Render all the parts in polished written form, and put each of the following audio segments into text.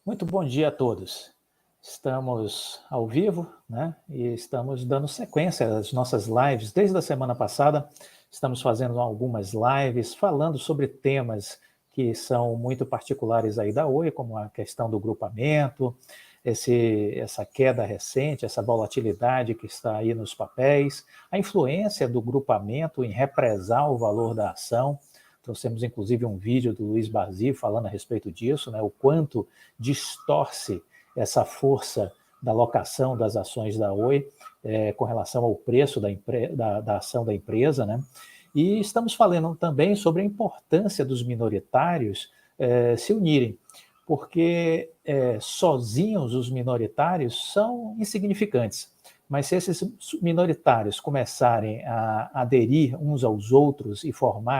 Muito bom dia a todos. Estamos ao vivo, né? E estamos dando sequência às nossas lives. Desde a semana passada, estamos fazendo algumas lives falando sobre temas que são muito particulares aí da Oi, como a questão do grupamento, essa queda recente, essa volatilidade que está aí nos papéis, a influência do grupamento em represar o valor da ação. Trouxemos, inclusive, um vídeo do Luiz Bassi falando a respeito disso, né? O quanto distorce essa força da locação das ações da Oi com relação ao preço da ação da empresa, né? E estamos falando também sobre a importância dos minoritários se unirem, porque sozinhos os minoritários são insignificantes. Mas se esses minoritários começarem a aderir uns aos outros e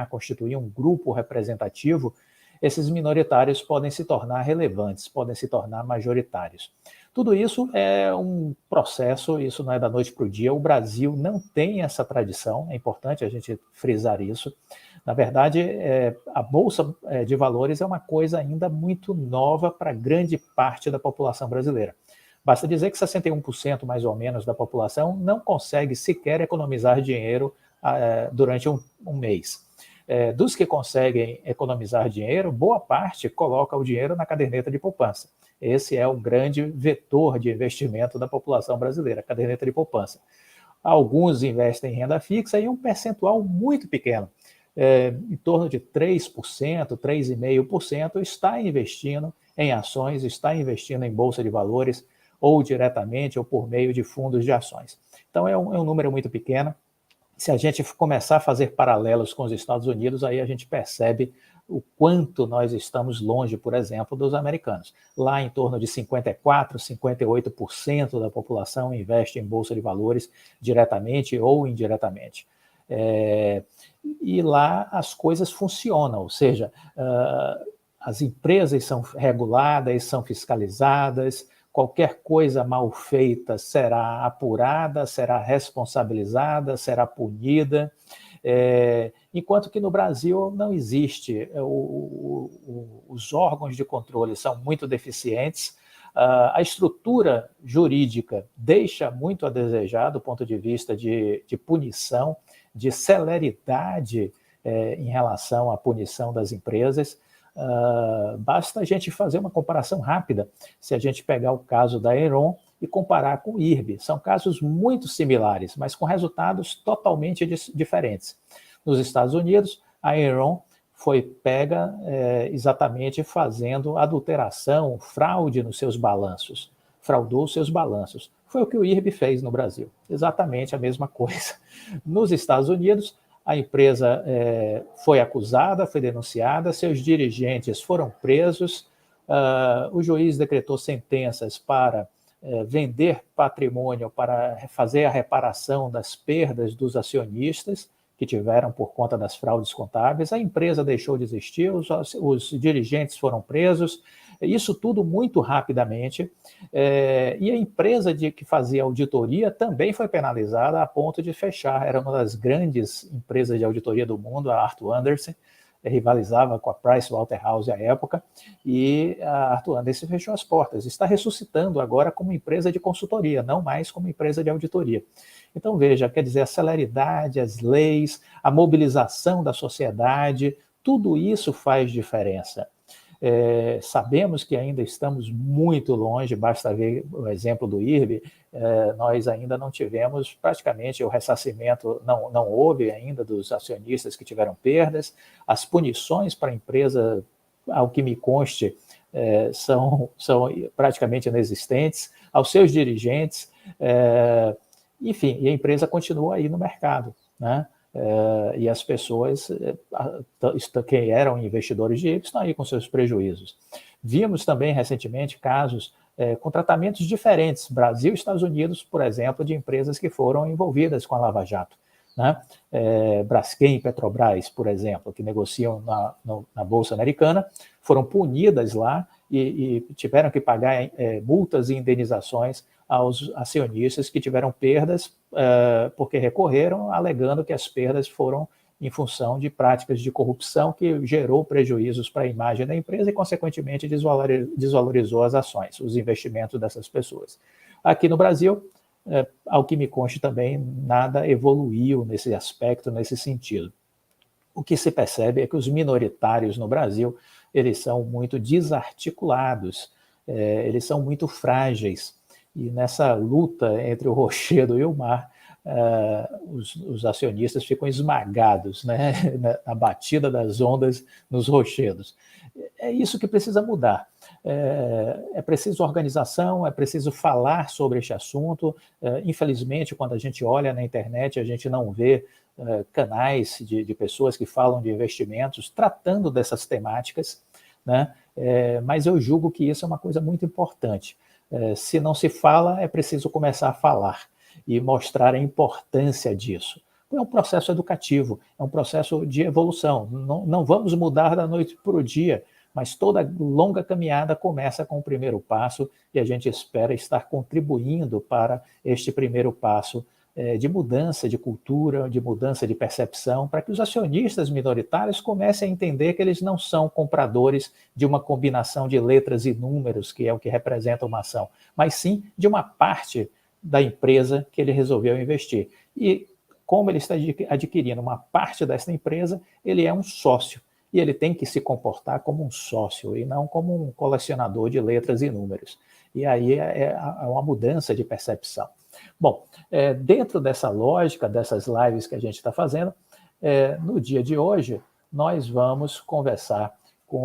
constituir um grupo representativo, esses minoritários podem se tornar relevantes, podem se tornar majoritários. Tudo isso é um processo, isso não é da noite para o dia. O Brasil não tem essa tradição, é importante a gente frisar isso. Na verdade, a Bolsa de Valores é uma coisa ainda muito nova para grande parte da população brasileira. Basta dizer que 61% mais ou menos da população não consegue sequer economizar dinheiro durante um mês. Dos que conseguem economizar dinheiro, boa parte coloca o dinheiro na caderneta de poupança. Esse é o grande vetor de investimento da população brasileira, a caderneta de poupança. Alguns investem em renda fixa e um percentual muito pequeno, em torno de 3%, 3,5%, está investindo em ações, está investindo em bolsa de valores, ou diretamente ou por meio de fundos de ações. Então é um número muito pequeno. Se a gente começar a fazer paralelos com os Estados Unidos, aí a gente percebe o quanto nós estamos longe, por exemplo, dos americanos. Lá em torno de 54%, 58% da população investe em bolsa de valores diretamente ou indiretamente. E lá as coisas funcionam, ou seja, as empresas são reguladas, são fiscalizadas, qualquer coisa mal feita será apurada, será responsabilizada, será punida, enquanto que no Brasil não existe. Os órgãos de controle são muito deficientes, a estrutura jurídica deixa muito a desejar do ponto de vista de punição, de celeridade em relação à punição das empresas. Basta a gente fazer uma comparação rápida, se a gente pegar o caso da Enron e comparar com o IRB. São casos muito similares, mas com resultados totalmente diferentes. Nos Estados Unidos, a Enron foi pega exatamente fazendo adulteração, fraude nos seus balanços, fraudou os seus balanços. Foi o que o IRB fez no Brasil, exatamente a mesma coisa. Nos Estados Unidos, a empresa foi acusada, foi denunciada, seus dirigentes foram presos, o juiz decretou sentenças para vender patrimônio, para fazer a reparação das perdas dos acionistas que tiveram por conta das fraudes contábeis, a empresa deixou de existir, os dirigentes foram presos, isso tudo muito rapidamente, e a empresa que fazia auditoria também foi penalizada a ponto de fechar. Era uma das grandes empresas de auditoria do mundo, a Arthur Andersen, rivalizava com a Pricewaterhouse à época, e a Arthur Andersen fechou as portas. Está ressuscitando agora como empresa de consultoria, não mais como empresa de auditoria. Então, veja, quer dizer, a celeridade, as leis, a mobilização da sociedade, tudo isso faz diferença. Sabemos que ainda estamos muito longe, basta ver o exemplo do IRB, nós ainda não tivemos praticamente o ressarcimento, não houve ainda dos acionistas que tiveram perdas, as punições para a empresa, ao que me conste, são praticamente inexistentes, aos seus dirigentes, enfim, e a empresa continua aí no mercado, né? E as pessoas que eram investidores de IRB estão aí com seus prejuízos. Vimos também recentemente casos com tratamentos diferentes, Brasil e Estados Unidos, por exemplo, de empresas que foram envolvidas com a Lava Jato, né? Braskem e Petrobras, por exemplo, que negociam na Bolsa Americana, foram punidas lá e tiveram que pagar multas e indenizações aos acionistas que tiveram perdas porque recorreram, alegando que as perdas foram em função de práticas de corrupção que gerou prejuízos para a imagem da empresa e, consequentemente, desvalorizou as ações, os investimentos dessas pessoas. Aqui no Brasil, ao que me conste também, nada evoluiu nesse aspecto, nesse sentido. O que se percebe é que os minoritários no Brasil, eles são muito desarticulados, eles são muito frágeis, e nessa luta entre o rochedo e o mar, os acionistas ficam esmagados, né, na batida das ondas nos rochedos. É isso que precisa mudar. É preciso organização, é preciso falar sobre este assunto. Infelizmente, quando a gente olha na internet, a gente não vê canais de pessoas que falam de investimentos tratando dessas temáticas, né? Mas eu julgo que isso é uma coisa muito importante. Se não se fala, é preciso começar a falar e mostrar a importância disso. É um processo educativo, é um processo de evolução. Não vamos mudar da noite para o dia, mas toda longa caminhada começa com o primeiro passo e a gente espera estar contribuindo para este primeiro passo de mudança de cultura, de mudança de percepção, para que os acionistas minoritários comecem a entender que eles não são compradores de uma combinação de letras e números, que é o que representa uma ação, mas sim de uma parte da empresa que ele resolveu investir. E como ele está adquirindo uma parte dessa empresa, ele é um sócio. E ele tem que se comportar como um sócio e não como um colecionador de letras e números. E aí é uma mudança de percepção. Bom, dentro dessa lógica, dessas lives que a gente está fazendo, no dia de hoje, nós vamos conversar com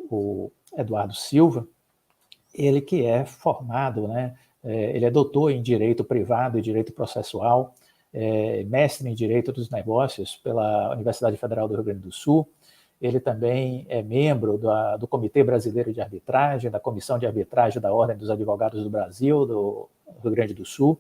o Eduardo Silva, ele que é formado, né, ele é doutor em Direito Privado e Direito Processual, mestre em Direito dos Negócios pela Universidade Federal do Rio Grande do Sul. Ele também é membro do Comitê Brasileiro de Arbitragem, da Comissão de Arbitragem da Ordem dos Advogados do Brasil, do Rio Grande do Sul.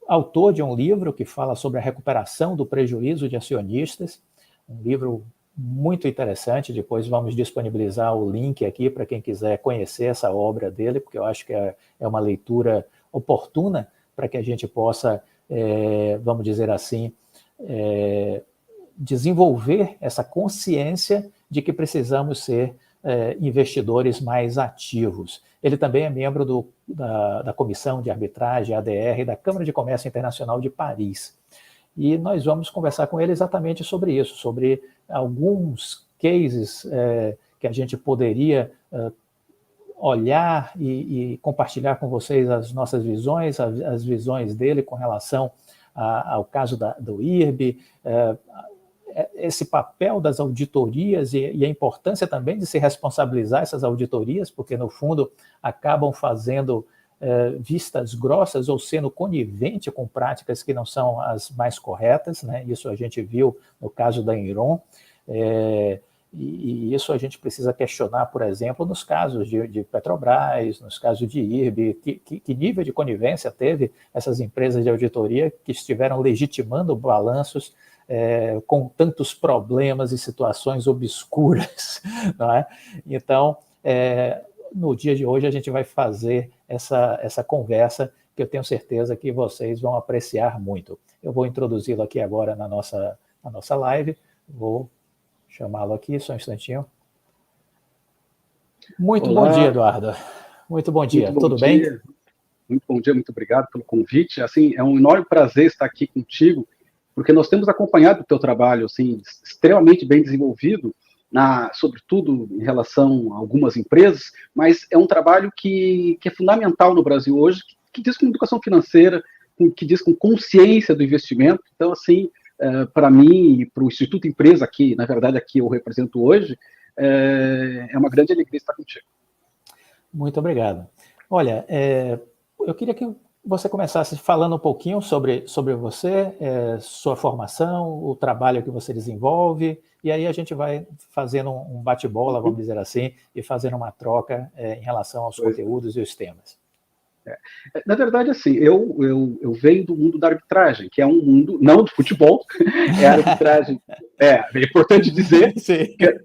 Autor de um livro que fala sobre a recuperação do prejuízo de acionistas, um livro muito interessante. Depois vamos disponibilizar o link aqui para quem quiser conhecer essa obra dele, porque eu acho que é uma leitura oportuna para que a gente possa, vamos dizer assim, desenvolver essa consciência de que precisamos ser investidores mais ativos. Ele também é membro da Comissão de Arbitragem, ADR, da Câmara de Comércio Internacional de Paris. E nós vamos conversar com ele exatamente sobre isso, sobre alguns cases que a gente poderia olhar e compartilhar com vocês as nossas visões, as visões dele com relação ao caso do IRB, esse papel das auditorias e a importância também de se responsabilizar essas auditorias, porque, no fundo, acabam fazendo vistas grossas ou sendo conivente com práticas que não são as mais corretas, né? Isso a gente viu no caso da Enron, e isso a gente precisa questionar, por exemplo, nos casos de Petrobras, nos casos de IRB, que nível de conivência teve essas empresas de auditoria que estiveram legitimando balanços com tantos problemas e situações obscuras, não é? Então, no dia de hoje a gente vai fazer essa conversa que eu tenho certeza que vocês vão apreciar muito. Eu vou introduzi-lo aqui agora na nossa live, vou chamá-lo aqui, só um instantinho. Muito Olá. Bom dia, Eduardo. Muito bom dia, tudo bem? Muito bom dia, muito obrigado pelo convite. Assim, é um enorme prazer estar aqui contigo, porque nós temos acompanhado o teu trabalho, assim, extremamente bem desenvolvido, sobretudo em relação a algumas empresas, mas é um trabalho que é fundamental no Brasil hoje, que diz com educação financeira, que diz com consciência do investimento. Então, assim, para mim e para o Instituto Empresa, que na verdade aqui eu represento hoje, é uma grande alegria estar contigo. Muito obrigado. Olha, eu queria que você começasse falando um pouquinho sobre você, sua formação, o trabalho que você desenvolve, e aí a gente vai fazendo um bate-bola, vamos dizer assim, e fazendo uma troca em relação aos conteúdos e os temas. Na verdade, assim, eu venho do mundo da arbitragem, que é um mundo, não do futebol, é a arbitragem, é importante dizer, que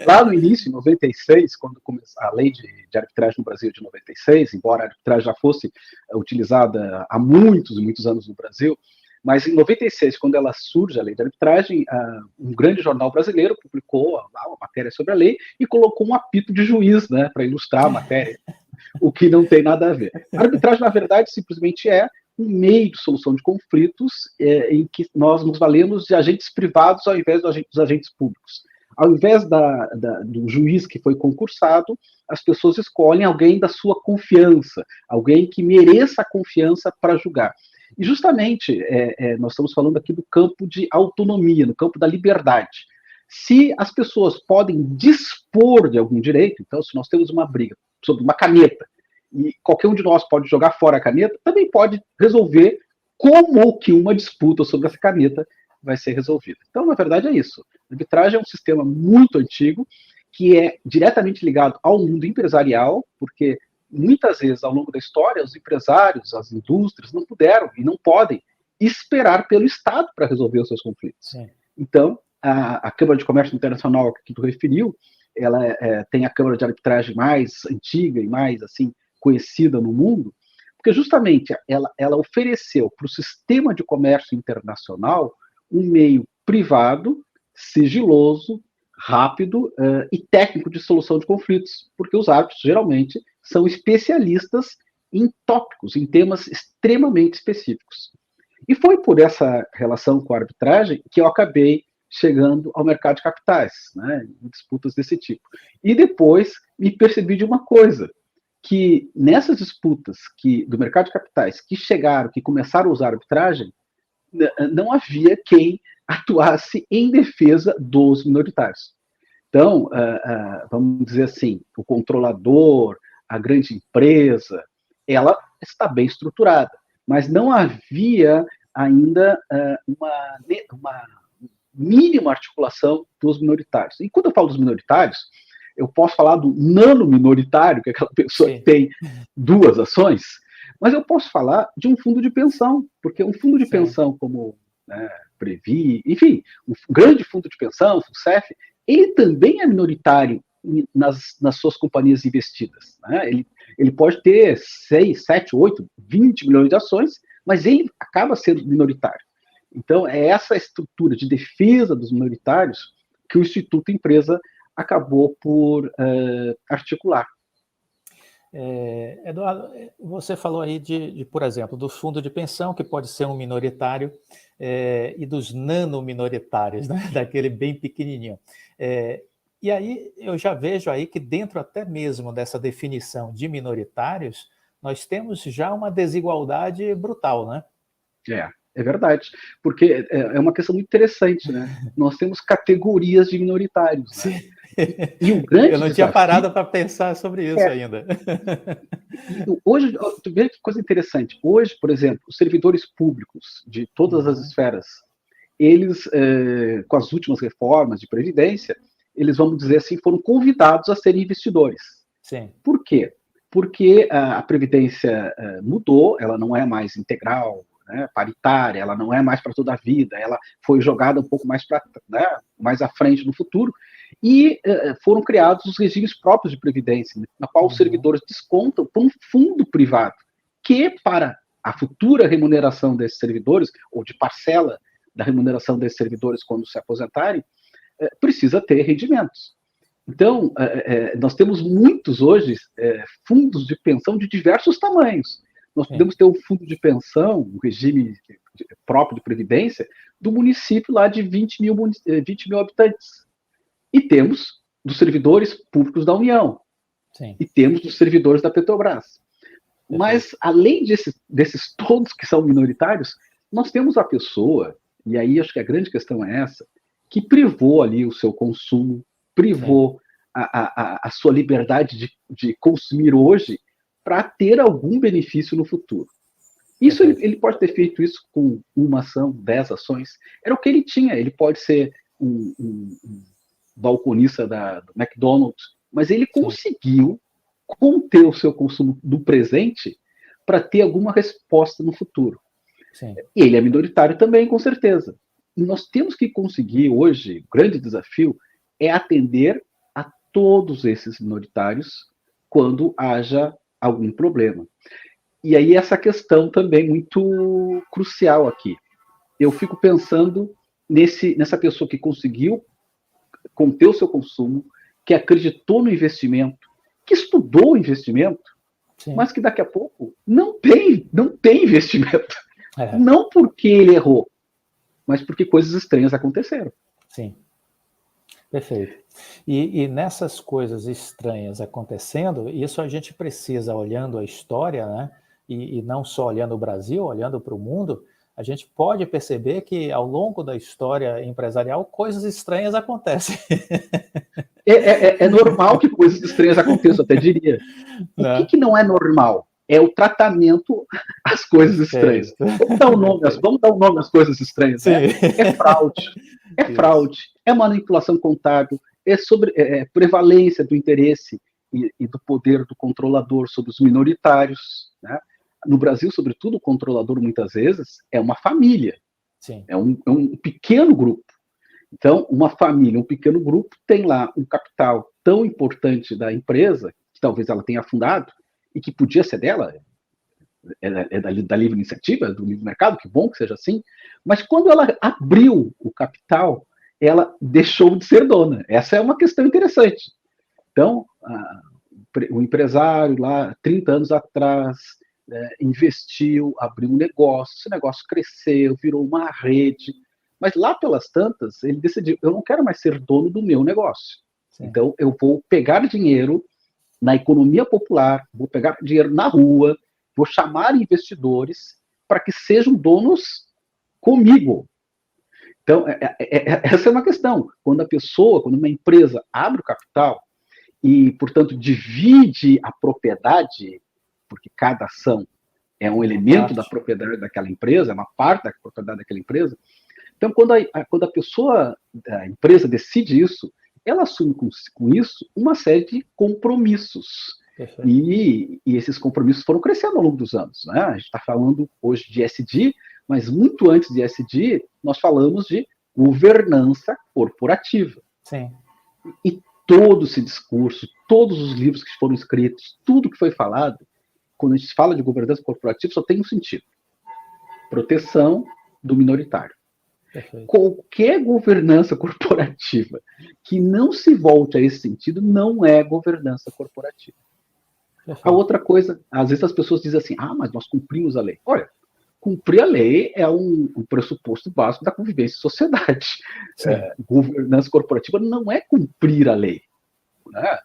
lá no início, em 96, quando começou a lei de arbitragem no Brasil de 96, embora a arbitragem já fosse utilizada há muitos e muitos anos no Brasil, Mas em 96, quando ela surge, a lei de arbitragem, um grande jornal brasileiro publicou uma matéria sobre a lei e colocou um apito de juiz, né, para ilustrar a matéria, o que não tem nada a ver. A arbitragem, na verdade, simplesmente é um meio de solução de conflitos em que nós nos valemos de agentes privados ao invés dos agentes públicos. Ao invés do juiz que foi concursado, as pessoas escolhem alguém da sua confiança, alguém que mereça a confiança para julgar. E justamente, nós estamos falando aqui do campo de autonomia, no campo da liberdade. Se as pessoas podem dispor de algum direito, então, se nós temos uma briga sobre uma caneta, e qualquer um de nós pode jogar fora a caneta, também pode resolver como que uma disputa sobre essa caneta vai ser resolvida. Então, na verdade, é isso. A arbitragem é um sistema muito antigo, que é diretamente ligado ao mundo empresarial, porque muitas vezes, ao longo da história, os empresários, as indústrias, não puderam e não podem esperar pelo Estado para resolver os seus conflitos. Sim. Então, a Câmara de Comércio Internacional que tu referiu, ela tem a Câmara de Arbitragem mais antiga e mais assim conhecida no mundo, porque justamente ela ofereceu para o sistema de comércio internacional um meio privado, sigiloso, rápido e técnico de solução de conflitos, porque os árbitros geralmente são especialistas em tópicos, em temas extremamente específicos. E foi por essa relação com a arbitragem que eu acabei chegando ao mercado de capitais, né, em disputas desse tipo. E depois me percebi de uma coisa, que nessas disputas do mercado de capitais que chegaram, que começaram a usar a arbitragem, não havia quem atuasse em defesa dos minoritários. Então, vamos dizer assim, o controlador, a grande empresa, ela está bem estruturada, mas não havia ainda uma mínima articulação dos minoritários. E quando eu falo dos minoritários, eu posso falar do nano-minoritário, que é aquela pessoa Sim. que tem 2 ações, mas eu posso falar de um fundo de pensão, porque um fundo de Sim. pensão como Previ, enfim, um grande fundo de pensão, o FUNCEF, ele também é minoritário nas suas companhias investidas. Né? Ele pode ter 6, 7, 8, 20 milhões de ações, mas ele acaba sendo minoritário. Então, é essa estrutura de defesa dos minoritários que o Instituto Empresa acabou por articular. Eduardo, você falou aí por exemplo, do fundo de pensão, que pode ser um minoritário, e dos nano-minoritários, né? Daquele bem pequenininho. E aí eu já vejo aí que dentro até mesmo dessa definição de minoritários, nós temos já uma desigualdade brutal, né? É verdade, porque é uma questão muito interessante, né? Nós temos categorias de minoritários, né? E o grande Eu não tinha parado para pensar sobre isso ainda. Hoje, tu vê que coisa interessante. Hoje, por exemplo, os servidores públicos de todas as esferas, eles, com as últimas reformas de previdência, eles, vamos dizer assim, foram convidados a serem investidores. Sim. Por quê? Porque a previdência mudou, ela não é mais integral, né, paritária, ela não é mais para toda a vida, ela foi jogada um pouco mais mais à frente no futuro, e foram criados os regimes próprios de previdência, né, na qual os servidores descontam para um fundo privado, que para a futura remuneração desses servidores, ou de parcela da remuneração desses servidores quando se aposentarem, precisa ter rendimentos. Então, nós temos muitos hoje fundos de pensão de diversos tamanhos. Nós podemos ter um fundo de pensão, um regime próprio de previdência, do município lá de 20 mil habitantes. E temos dos servidores públicos da União. Sim. E temos dos servidores da Petrobras. Mas, além desses todos que são minoritários, nós temos a pessoa, e aí acho que a grande questão é essa, que privou ali o seu consumo, privou a sua liberdade de consumir hoje, para ter algum benefício no futuro. Isso ele pode ter feito isso com uma ação, 10 ações. Era o que ele tinha. Ele pode ser um balconista do McDonald's, mas ele conseguiu conter o seu consumo do presente para ter alguma resposta no futuro. Sim. E ele é minoritário também, com certeza. E nós temos que conseguir hoje, o grande desafio é atender a todos esses minoritários quando haja algum problema. E aí essa questão também muito crucial aqui. eu fico pensando nessa pessoa que conseguiu conter o seu consumo, que acreditou no investimento, que estudou o investimento, Sim. mas que daqui a pouco não tem investimento. É. Não porque ele errou, mas porque coisas estranhas aconteceram. Sim. Perfeito. E nessas coisas estranhas acontecendo, isso a gente precisa, olhando a história, né? E não só olhando o Brasil, olhando para o mundo, a gente pode perceber que ao longo da história empresarial, coisas estranhas acontecem. É normal que coisas estranhas aconteçam, até diria. O que não é normal? É o tratamento às coisas estranhas. Vamos dar um nome às coisas estranhas, né? É fraude, é manipulação contábil, é sobre prevalência do interesse e do poder do controlador sobre os minoritários, né? No Brasil, sobretudo, o controlador, muitas vezes, é uma família. Sim. É um pequeno grupo. Então, uma família, um pequeno grupo, tem lá um capital tão importante da empresa, que talvez ela tenha fundado, e que podia ser dela, da livre iniciativa, do livre mercado, que bom que seja assim, mas quando ela abriu o capital, ela deixou de ser dona. Essa é uma questão interessante. Então, o empresário lá, 30 anos atrás, investiu, abriu um negócio, esse negócio cresceu, virou uma rede, mas lá pelas tantas, ele decidiu, eu não quero mais ser dono do meu negócio. Sim. Então, eu vou pegar dinheiro na economia popular, vou pegar dinheiro na rua, vou chamar investidores para que sejam donos comigo. Então, essa é uma questão. Quando uma empresa abre o capital e, portanto, divide a propriedade, porque cada ação é um elemento da propriedade daquela empresa, é uma parte da propriedade daquela empresa. Então, quando a empresa decide isso, ela assume com isso uma série de compromissos. E esses compromissos foram crescendo ao longo dos anos. Né? A gente está falando hoje de ESG, mas muito antes de ESG, nós falamos de governança corporativa. Sim. E todo esse discurso, todos os livros que foram escritos, tudo que foi falado, quando a gente fala de governança corporativa, só tem um sentido: proteção do minoritário. Perfeito. Qualquer governança corporativa que não se volte a esse sentido não é governança corporativa. Perfeito. A outra coisa, às vezes as pessoas dizem assim, mas nós cumprimos a lei. Olha, cumprir a lei é um pressuposto básico da convivência em sociedade. Governança corporativa não é cumprir a lei. Né?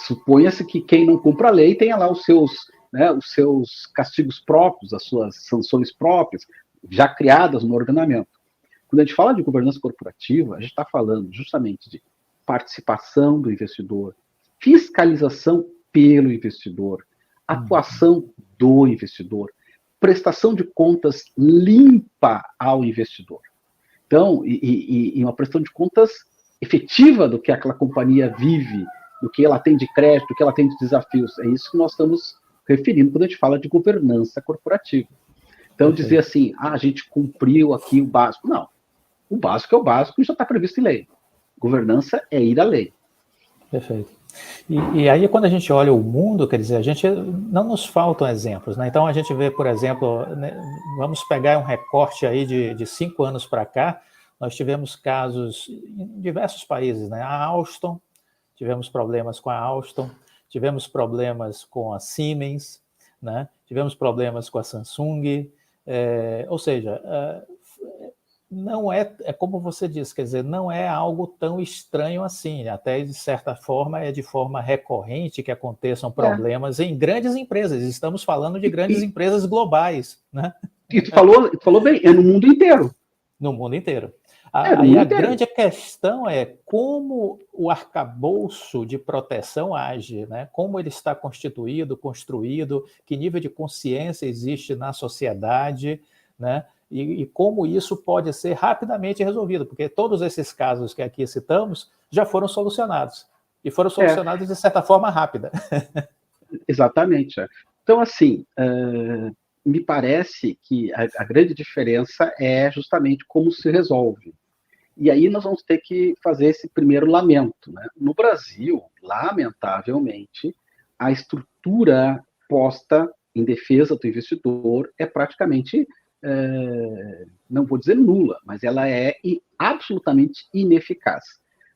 Suponha-se que quem não cumpre a lei tenha lá os seus castigos próprios, as suas sanções próprias, já criadas no ordenamento. Quando a gente fala de governança corporativa, a gente está falando justamente de participação do investidor, fiscalização pelo investidor, atuação do investidor, prestação de contas limpa ao investidor. Então, e uma prestação de contas efetiva do que aquela companhia vive, do que ela tem de crédito, do que ela tem de desafios. É isso que nós estamos referindo quando a gente fala de governança corporativa. Então, dizer assim, a gente cumpriu aqui o básico. Não. O básico é o básico e já está previsto em lei. Governança é ir à lei. Perfeito. E aí, quando a gente olha o mundo, quer dizer, não nos faltam exemplos, né? Então, a gente vê, por exemplo, né, vamos pegar um recorte aí de 5 anos para cá, nós tivemos casos em diversos países, né? A Alstom, tivemos problemas com a Alstom, tivemos problemas com a Siemens, né? Tivemos problemas com a Samsung, ou seja, não é como você disse, quer dizer, não é algo tão estranho assim, até de certa forma é de forma recorrente que aconteçam problemas em grandes empresas, estamos falando de grandes empresas globais, né? E tu falou bem, é no mundo inteiro. No mundo inteiro. Aí a grande questão é como o arcabouço de proteção age, né? Como ele está constituído, construído, que nível de consciência existe na sociedade, né? E como isso pode ser rapidamente resolvido, porque todos esses casos que aqui citamos já foram solucionados, e foram solucionados de certa forma rápida. Exatamente. Então, assim, me parece que a grande diferença é justamente como se resolve. E aí nós vamos ter que fazer esse primeiro lamento. Né? No Brasil, lamentavelmente, a estrutura posta em defesa do investidor é praticamente não vou dizer nula, mas ela é absolutamente ineficaz.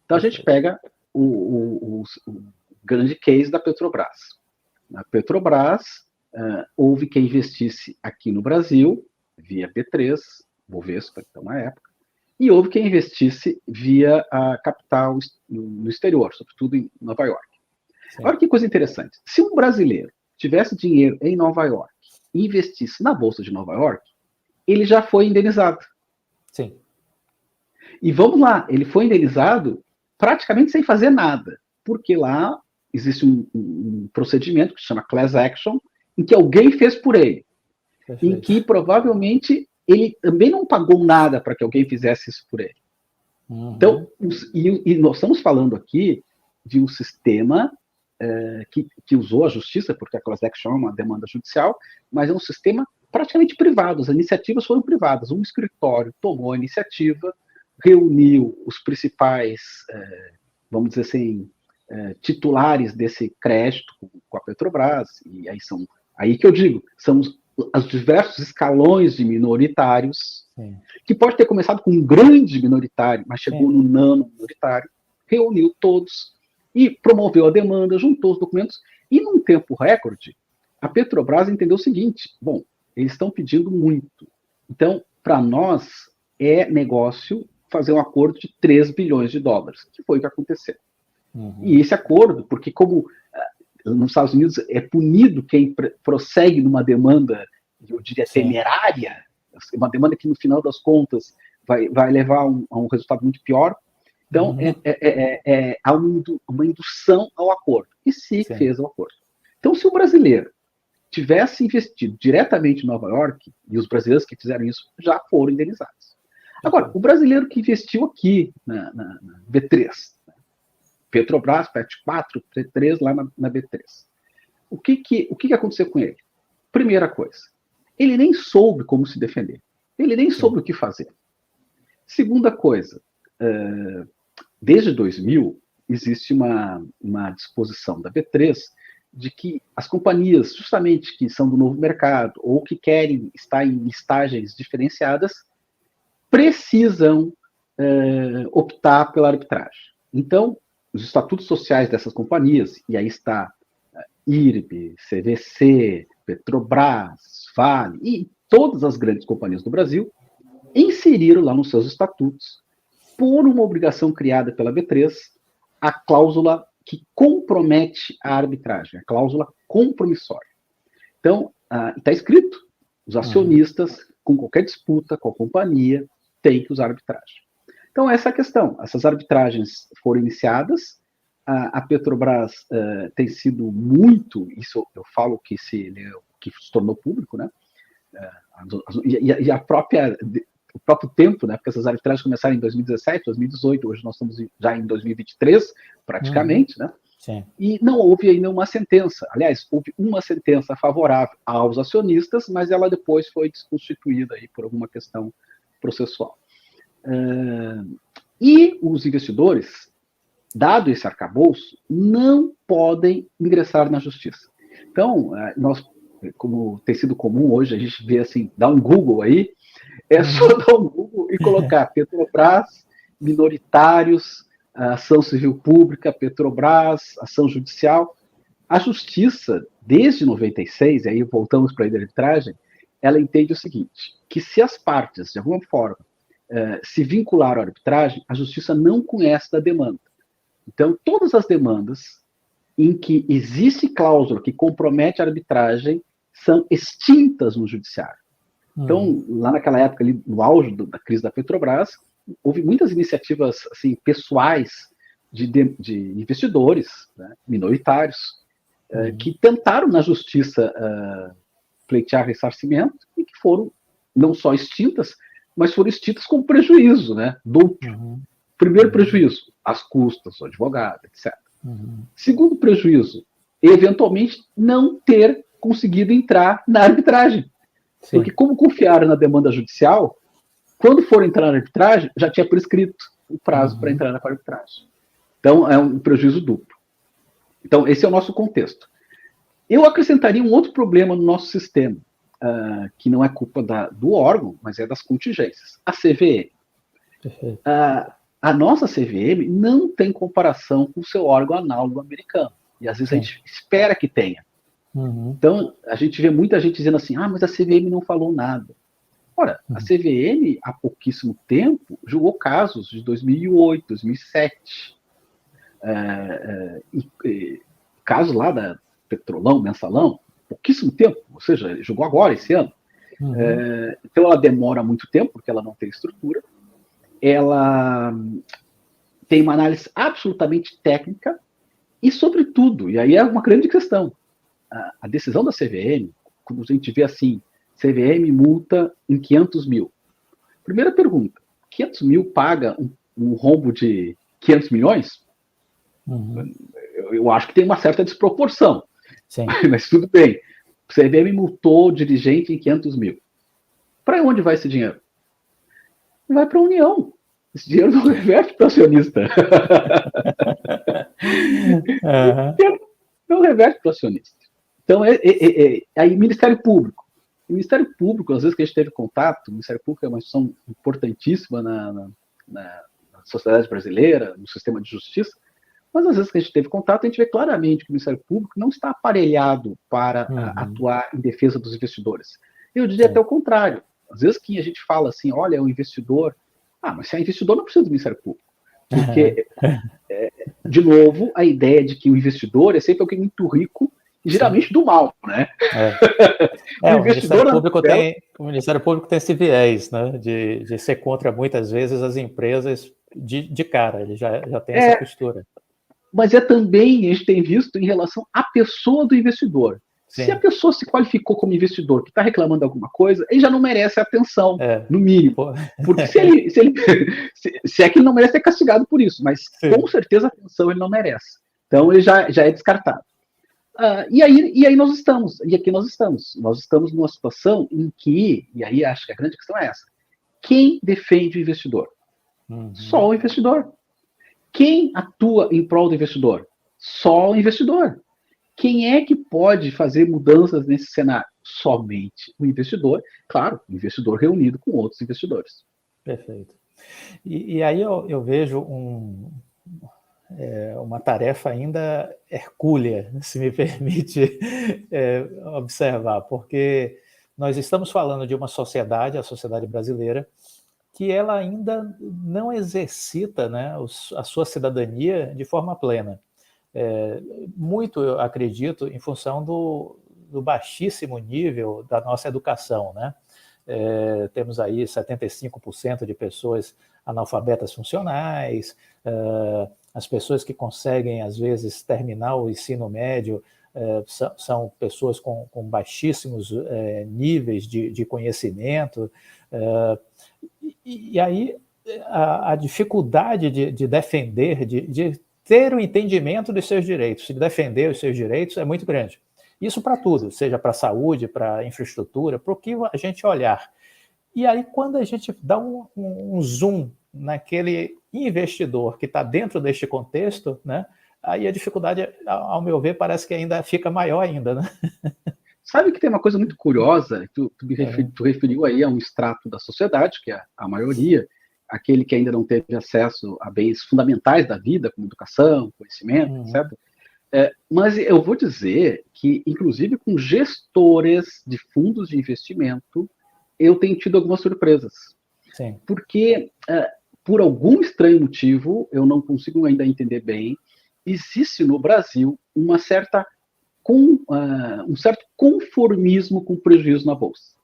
Então a gente pega o grande case da Petrobras. Na Petrobras, houve quem investisse aqui no Brasil, via B3, Bovespa, então na época, e houve quem investisse via a capital no exterior, sobretudo em Nova York. Sim. Olha que coisa interessante. Se um brasileiro tivesse dinheiro em Nova York e investisse na Bolsa de Nova York, ele já foi indenizado. Sim. E vamos lá, ele foi indenizado praticamente sem fazer nada, porque lá existe um procedimento que se chama class action, em que alguém fez por ele. Perfeito. Em que provavelmente ele também não pagou nada para que alguém fizesse isso por ele. Uhum. Então, e nós estamos falando aqui de um sistema que usou a justiça, porque a class action é uma demanda judicial, mas é um sistema praticamente privado. As iniciativas foram privadas. Um escritório tomou a iniciativa, reuniu os principais, vamos dizer assim, titulares desse crédito com a Petrobras, e aí que eu digo, são os diversos escalões de minoritários, sim, que pode ter começado com um grande minoritário, mas chegou sim, no nano minoritário, reuniu todos e promoveu a demanda, juntou os documentos, e num tempo recorde, a Petrobras entendeu o seguinte: bom, eles estão pedindo muito, então, para nós, é negócio fazer um acordo de 3 bilhões de dólares, que foi o que aconteceu. Uhum. E esse acordo, porque como nos Estados Unidos é punido quem prossegue numa demanda, eu diria, temerária, uma demanda que no final das contas vai levar a um resultado muito pior. Então, há uma indução ao acordo, e se fez o acordo. Então, se o brasileiro tivesse investido diretamente em Nova York, e os brasileiros que fizeram isso já foram indenizados. Agora, o brasileiro que investiu aqui na B3, Petrobras, PT4, P3, lá na B3. O que aconteceu com ele? Primeira coisa, ele nem soube como se defender. Ele nem soube o que fazer. Segunda coisa, desde 2000, existe uma disposição da B3 de que as companhias, justamente que são do novo mercado ou que querem estar em listagens diferenciadas, precisam optar pela arbitragem. Então, os estatutos sociais dessas companhias, e aí está IRB, CVC, Petrobras, Vale e todas as grandes companhias do Brasil, inseriram lá nos seus estatutos, por uma obrigação criada pela B3, a cláusula que compromete a arbitragem, a cláusula compromissória. Então, está escrito, os acionistas, com qualquer disputa com a companhia, têm que usar arbitragem. Então, essa é a questão. Essas arbitragens foram iniciadas, a Petrobras tem sido muito, isso eu falo que se tornou público, né? E o próprio tempo, né? Porque essas arbitragens começaram em 2017, 2018, hoje nós estamos já em 2023, praticamente, né? Sim. E não houve ainda uma sentença. Aliás, houve uma sentença favorável aos acionistas, mas ela depois foi desconstituída aí por alguma questão processual. E os investidores, dado esse arcabouço, não podem ingressar na justiça. Então, nós, como tem sido comum hoje, a gente vê assim, dá um Google aí, é só dar um Google e colocar Petrobras, minoritários, ação civil pública, Petrobras, ação judicial. A justiça, desde 96, e aí voltamos para a arbitragem, ela entende o seguinte, que se as partes, de alguma forma, se vincularam à arbitragem, a justiça não conhece da demanda. Então, todas as demandas em que existe cláusula que compromete a arbitragem são extintas no judiciário. Então, lá naquela época, ali, no auge da crise da Petrobras, houve muitas iniciativas assim, pessoais de investidores, né, minoritários, que tentaram na justiça pleitear ressarcimento e que foram não só extintas, mas foram extintas com prejuízo, né? Duplo. Primeiro prejuízo, as custas do advogado, etc. Segundo prejuízo, eventualmente não ter conseguido entrar na arbitragem. Sim. Porque como confiaram na demanda judicial, quando foram entrar na arbitragem, já tinha prescrito o prazo para entrar na arbitragem. Então, é um prejuízo duplo. Então, esse é o nosso contexto. Eu acrescentaria um outro problema no nosso sistema, que não é culpa do órgão, mas é das contingências. A CVM. A nossa CVM não tem comparação com o seu órgão análogo americano. E às vezes a gente espera que tenha. Então, a gente vê muita gente dizendo assim, mas a CVM não falou nada. Ora, a CVM, há pouquíssimo tempo, julgou casos de 2008, 2007. Casos lá da Petrolão, Mensalão, pouquíssimo tempo, ou seja, julgou agora, esse ano. Então, ela demora muito tempo, porque ela não tem estrutura. Ela tem uma análise absolutamente técnica e, sobretudo, e aí é uma grande questão, a decisão da CVM, como a gente vê assim, CVM multa em 500 mil. Primeira pergunta, 500 mil paga um rombo de 500 milhões? Eu acho que tem uma certa desproporção. Sim. Mas tudo bem. O CVM multou o dirigente em 500 mil. Para onde vai esse dinheiro? Vai para a União. Esse dinheiro não reverte para o acionista. Não reverte para o acionista. Então, aí, Ministério Público. O Ministério Público, às vezes que a gente teve contato, o Ministério Público é uma instituição importantíssima na sociedade brasileira, no sistema de justiça, mas às vezes que a gente teve contato, a gente vê claramente que o Ministério Público não está aparelhado para atuar em defesa dos investidores. Eu diria até o contrário. Às vezes que a gente fala assim, olha, é um investidor. Mas se é investidor, não precisa do Ministério Público. Porque, de novo, a ideia de que o investidor é sempre alguém muito rico, e geralmente do mal, né? O Ministério Público tem esse viés, né? De ser contra, muitas vezes, as empresas de cara. Ele já tem essa postura. Mas também, a gente tem visto em relação à pessoa do investidor. Sim. Se a pessoa se qualificou como investidor, que está reclamando alguma coisa, ele já não merece atenção, no mínimo. Porque se é que ele não merece ser castigado por isso, mas com certeza a atenção ele não merece. Então ele já é descartado. E aí nós estamos, e aqui nós estamos. Nós estamos numa situação em que, e aí acho que a grande questão é essa, quem defende o investidor? Só o investidor. Quem atua em prol do investidor? Só o investidor. Quem é que pode fazer mudanças nesse cenário? Somente o investidor. Claro, o investidor reunido com outros investidores. Perfeito. E aí eu vejo uma tarefa ainda hercúlea, se me permite observar, porque nós estamos falando de uma sociedade, a sociedade brasileira, que ela ainda não exercita, né, a sua cidadania de forma plena. Muito, eu acredito, em função do baixíssimo nível da nossa educação, né? Temos aí 75% de pessoas analfabetas funcionais, as pessoas que conseguem, às vezes, terminar o ensino médio são pessoas com baixíssimos níveis de conhecimento, e aí a dificuldade de defender, de ter o entendimento dos seus direitos, de defender os seus direitos é muito grande. Isso para tudo, seja para a saúde, para a infraestrutura, para o que a gente olhar. E aí, quando a gente dá um zoom naquele investidor que está dentro deste contexto, né, aí a dificuldade, ao meu ver, parece que ainda fica maior ainda, né? Sabe que tem uma coisa muito curiosa, tu referiu aí a um extrato da sociedade, que é a maioria, aquele que ainda não teve acesso a bens fundamentais da vida, como educação, conhecimento, etc. Mas eu vou dizer que, inclusive com gestores de fundos de investimento, eu tenho tido algumas surpresas. Sim. Porque, por algum estranho motivo, eu não consigo ainda entender bem, existe no Brasil um certo conformismo com prejuízo na Bolsa.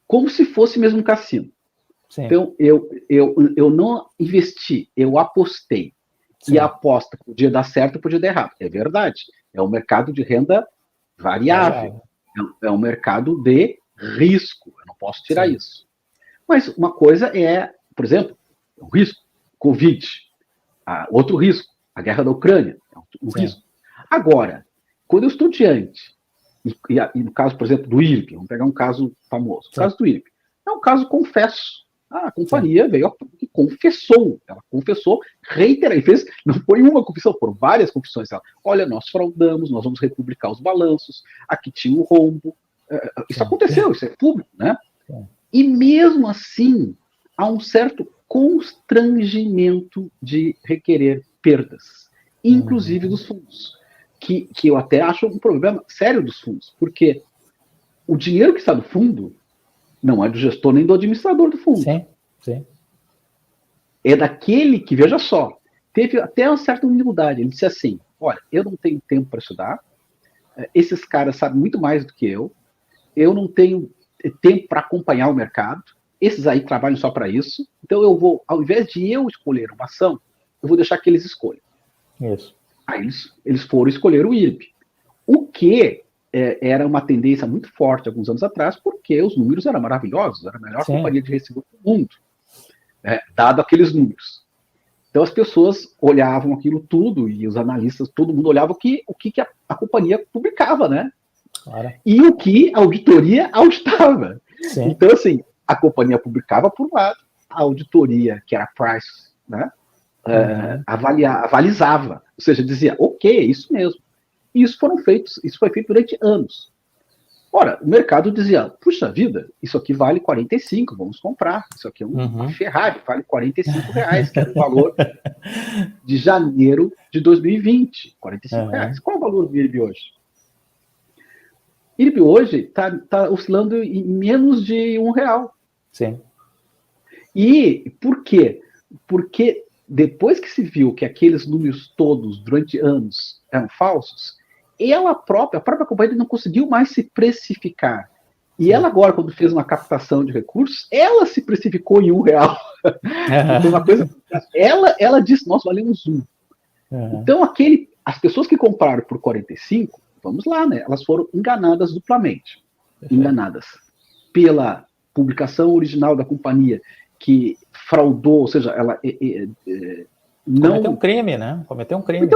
Como se fosse mesmo um cassino. Sim. Então, eu não investi, eu apostei. Sim. E a aposta podia dar certo, podia dar errado. É verdade. É um mercado de renda variável. É um mercado de risco. Eu não posso tirar isso. Mas uma coisa por exemplo, um risco, Covid. Outro risco, a guerra da Ucrânia. É um risco. Agora, quando eu estou diante, e no caso, por exemplo, do IRB, vamos pegar um caso famoso. O caso do IRB. É um caso confesso. A companhia veio e confessou. Ela confessou, reitera, e fez, não foi uma confissão, foram várias confissões. Ela, olha, nós fraudamos, nós vamos republicar os balanços, aqui tinha um rombo. Isso aconteceu, isso é público, né? Sim. E mesmo assim, há um certo constrangimento de requerer perdas, inclusive dos fundos, que eu até acho um problema sério dos fundos, porque o dinheiro que está no fundo não é do gestor nem do administrador do fundo. Sim, sim. É daquele que, veja só, teve até uma certa humildade. Ele disse assim, olha, eu não tenho tempo para estudar, esses caras sabem muito mais do que eu não tenho tempo para acompanhar o mercado, esses aí trabalham só para isso, então eu vou, ao invés de eu escolher uma ação, eu vou deixar que eles escolham. Isso. Aí eles foram escolher o IRB. O que era uma tendência muito forte alguns anos atrás, porque os números eram maravilhosos, era a melhor companhia de recebimento do mundo, dado aqueles números. Então as pessoas olhavam aquilo tudo, e os analistas, todo mundo olhava o que a companhia publicava, né? Claro. E o que a auditoria auditava. Sim. Então, assim, a companhia publicava por um lado, a auditoria, que era a Price, né, avalizava, ou seja, dizia, ok, é isso mesmo. E isso foi feito durante anos. Ora, o mercado dizia, puxa vida, isso aqui vale 45, vamos comprar. Isso aqui é uma Ferrari, vale R$45, que era o valor de janeiro de 2020, R$45. Qual é o valor do IRB hoje? IRB hoje está oscilando em menos de R$1. Sim. E por quê? Porque depois que se viu que aqueles números todos, durante anos, eram falsos, a própria companhia não conseguiu mais se precificar. E ela agora, quando fez uma captação de recursos, ela se precificou em R$1. Então, uma coisa, ela disse, nós valemos 1. Então, as pessoas que compraram por 45, vamos lá, né? Elas foram enganadas duplamente. Perfeito. Enganadas pela publicação original da companhia, que fraudou, ou seja, ela não... Cometeu um crime, né? Cometeu um crime.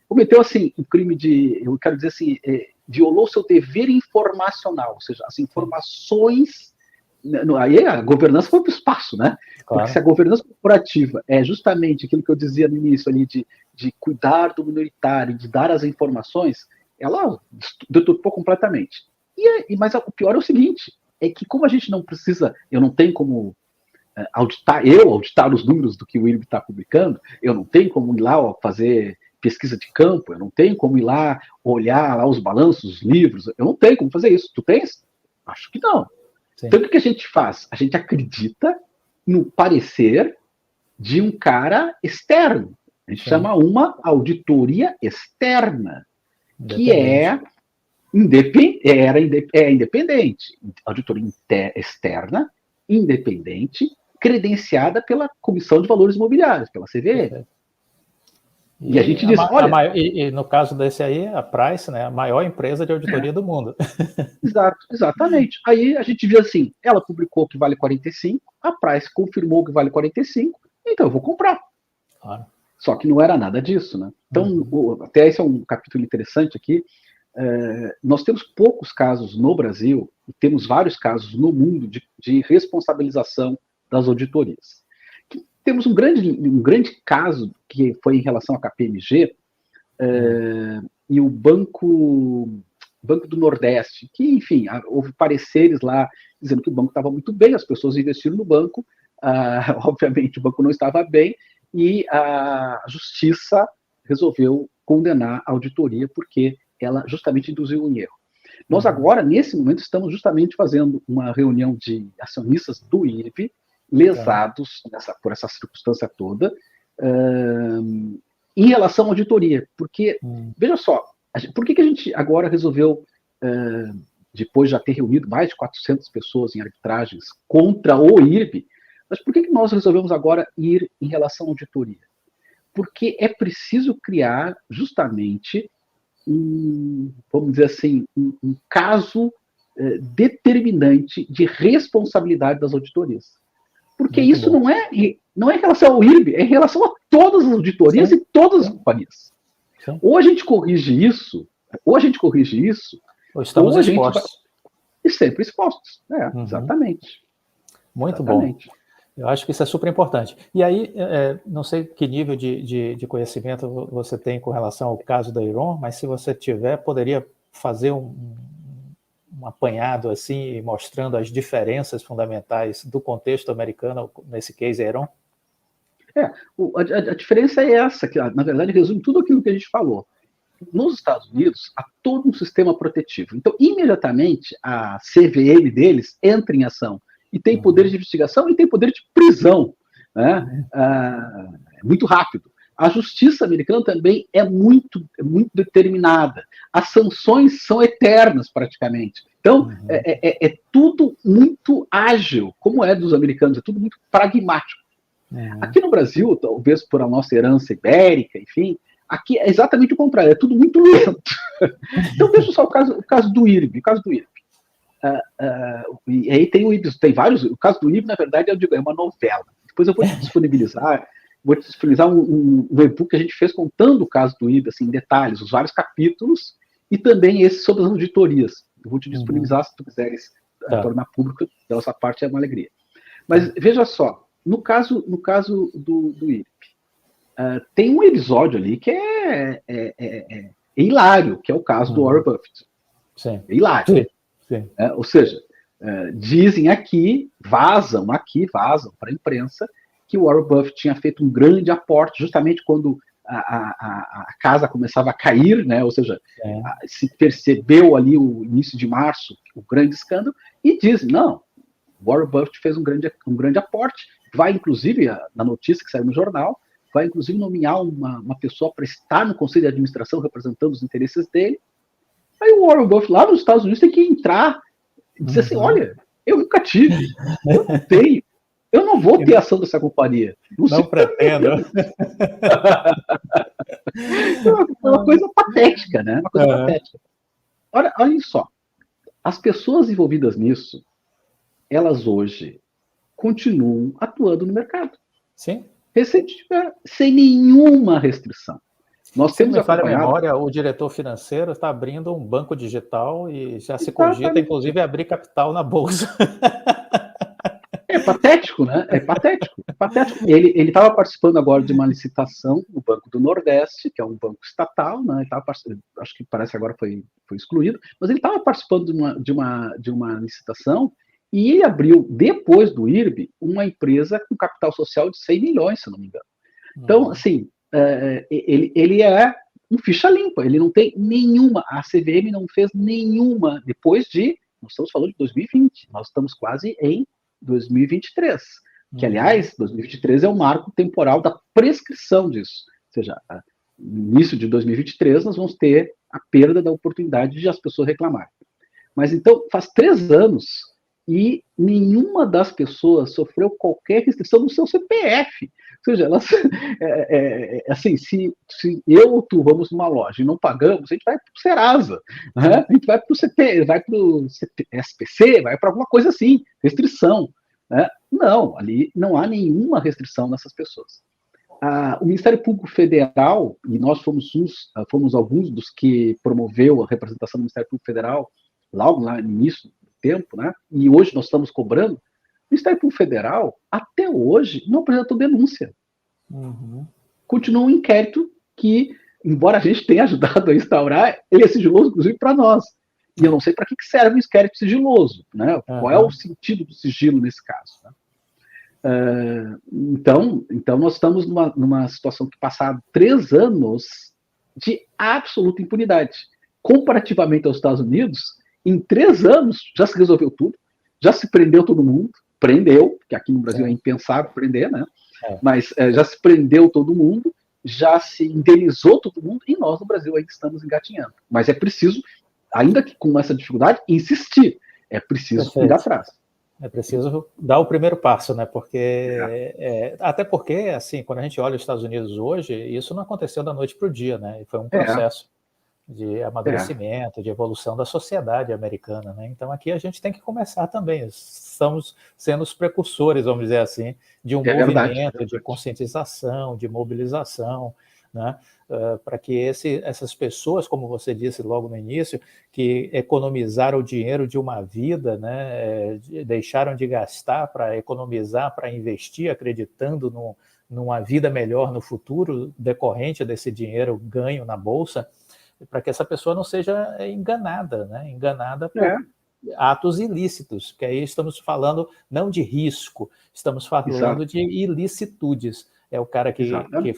Cometeu, assim, um crime eu quero dizer assim, violou seu dever informacional, ou seja, as informações... Aí a governança foi para o espaço, né? Claro. Porque se a governança corporativa é justamente aquilo que eu dizia no início ali, de cuidar do minoritário, de dar as informações, ela deturpou completamente. Mas o pior é o seguinte, é que como a gente não precisa, eu não tenho como auditar os números do que o IRB está publicando, eu não tenho como ir lá fazer pesquisa de campo, eu não tenho como ir lá olhar lá os balanços, os livros, eu não tenho como fazer isso. Tu tens? Acho que não. Sim. Então o que a gente faz? A gente acredita no parecer de um cara externo. A gente chama uma auditoria externa, que era independente. Auditoria externa, independente, credenciada pela Comissão de Valores Imobiliários, pela CVM. E a gente diz, olha... E no caso desse aí, a Price, né, a maior empresa de auditoria do mundo. Exatamente. Aí a gente viu assim, ela publicou que vale 45, a Price confirmou que vale 45, então eu vou comprar. Claro. Só que não era nada disso, né? Então, até esse é um capítulo interessante aqui. Nós temos poucos casos no Brasil, e temos vários casos no mundo de responsabilização das auditorias. Temos um grande caso que foi em relação à KPMG e o Banco do Nordeste, que, enfim, houve pareceres lá dizendo que o banco estava muito bem, as pessoas investiram no banco, obviamente o banco não estava bem, e a justiça resolveu condenar a auditoria porque ela justamente induziu um erro. Nós agora, nesse momento, estamos justamente fazendo uma reunião de acionistas do IRB, lesados por essa circunstância toda, em relação à auditoria. Porque, veja só, por que a gente agora resolveu, depois de já ter reunido mais de 400 pessoas em arbitragens contra o IRB, mas por que nós resolvemos agora ir em relação à auditoria? Porque é preciso criar justamente vamos dizer assim, um caso determinante de responsabilidade das auditorias. Porque muito isso não é em relação ao IRB, é em relação a todas as auditorias e todas as companhias. Ou a gente corrige isso, ou estamos expostos. E sempre expostos. Exatamente. Muito bom. Eu acho que isso é super importante. E aí, não sei que nível de conhecimento você tem com relação ao caso da Iron, mas se você tiver, poderia fazer um um apanhado assim, mostrando as diferenças fundamentais do contexto americano, nesse case, Heron? A diferença é essa, que na verdade resume tudo aquilo que a gente falou. Nos Estados Unidos, há todo um sistema protetivo. Então, imediatamente, a CVM deles entra em ação. E tem poder de investigação e tem poder de prisão. Né? É muito rápido. A justiça americana também é muito determinada. As sanções são eternas, praticamente. Então, é tudo muito ágil, como é dos americanos, é tudo muito pragmático. Aqui no Brasil, talvez por a nossa herança ibérica, enfim, aqui é exatamente o contrário, é tudo muito lento. Então, veja só o caso do IRB. E aí tem vários. O caso do IRB, na verdade, é uma novela. Depois eu vou te disponibilizar um e-book que a gente fez contando o caso do IRB, assim, em detalhes, os vários capítulos, e também esse sobre as auditorias. Eu vou te disponibilizar se tu quiseres tornar público, então essa parte é uma alegria. Mas veja só, no caso do IRB, tem um episódio ali que é hilário, que é o caso do Warren Buffett. Sim. É hilário. Sim. Ou seja, dizem vazam para a imprensa, que o Warren Buffett tinha feito um grande aporte, justamente quando a casa começava a cair, né? Ou seja, se percebeu ali o início de março, o grande escândalo, e dizem, não, o Warren Buffett fez um grande aporte, vai inclusive, na notícia que saiu no jornal, vai inclusive nomear uma pessoa para estar no conselho de administração representando os interesses dele. Aí o Warren Buffett lá nos Estados Unidos tem que entrar e dizer assim, olha, eu nunca tive, eu não tenho, eu não vou ter ação dessa companhia. Não pretendo. É uma coisa patética, né? Uma coisa patética. Olha só, as pessoas envolvidas nisso, elas hoje continuam atuando no mercado. Sim. Sem nenhuma restrição. Nós temos a memória, o diretor financeiro está abrindo um banco digital e já se cogita, inclusive, abrir capital na bolsa. É patético, né? É patético. Ele estava participando agora de uma licitação no Banco do Nordeste, que é um banco estatal, né? Acho que parece que agora foi excluído, mas ele estava participando de uma licitação e ele abriu, depois do IRB, uma empresa com capital social de 100 milhões, se não me engano. Então, assim, ele é um ficha limpa, ele não tem nenhuma, a CVM não fez nenhuma, nós estamos falando de 2020, nós estamos quase em 2023, que, aliás, 2023 é o marco temporal da prescrição disso, ou seja, no início de 2023 nós vamos ter a perda da oportunidade de as pessoas reclamarem. Mas então, faz 3 anos e nenhuma das pessoas sofreu qualquer restrição no seu CPF. Ou seja, assim, se eu ou tu vamos numa loja e não pagamos, a gente vai para o Serasa, né? A gente vai para o SPC, vai para alguma coisa assim, restrição. Né? Não, ali não há nenhuma restrição nessas pessoas. O Ministério Público Federal, e nós fomos alguns dos que promoveu a representação do Ministério Público Federal, logo lá no início do tempo, né? E hoje nós estamos cobrando, o Ministério Público Federal, até hoje, não apresentou denúncia. Continua um inquérito que, embora a gente tenha ajudado a instaurar, ele é sigiloso, inclusive, para nós. E eu não sei para que serve um inquérito sigiloso, né? Qual é o sentido do sigilo nesse caso? Né? Então, nós estamos numa situação que passaram 3 anos de absoluta impunidade. Comparativamente aos Estados Unidos, em 3 anos já se resolveu tudo, já se prendeu todo mundo, porque aqui no Brasil é impensável prender, né? Mas já se prendeu todo mundo, já se indenizou todo mundo, e nós no Brasil ainda estamos engatinhando. Mas é preciso, ainda que com essa dificuldade, insistir. É preciso ir atrás. É preciso dar o primeiro passo, né? Porque até porque, assim, quando a gente olha os Estados Unidos hoje, isso não aconteceu da noite para o dia, né? Foi um processo de amadurecimento, de evolução da sociedade americana, né? Então aqui a gente tem que começar também. Estamos sendo os precursores, vamos dizer assim, de um movimento de conscientização, de mobilização, né? Para que essas pessoas, como você disse logo no início, que economizaram o dinheiro de uma vida, né? Deixaram de gastar para economizar, para investir, acreditando numa vida melhor no futuro decorrente desse dinheiro ganho na bolsa, para que essa pessoa não seja enganada, né? Enganada atos ilícitos, que aí estamos falando não de risco, estamos falando de ilicitudes. É o cara que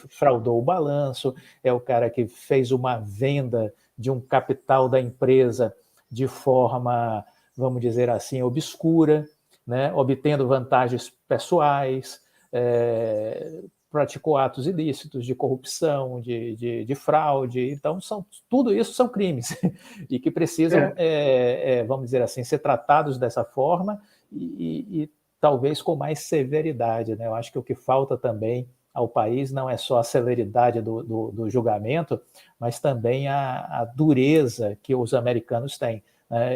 fraudou o balanço, é o cara que fez uma venda de um capital da empresa de forma, vamos dizer assim, obscura, né? Obtendo vantagens pessoais, praticou atos ilícitos de corrupção, de fraude. Então, tudo isso são crimes e que precisam, vamos dizer assim, ser tratados dessa forma e talvez com mais severidade, né? Eu acho que o que falta também ao país não é só a celeridade do julgamento, mas também a dureza que os americanos têm.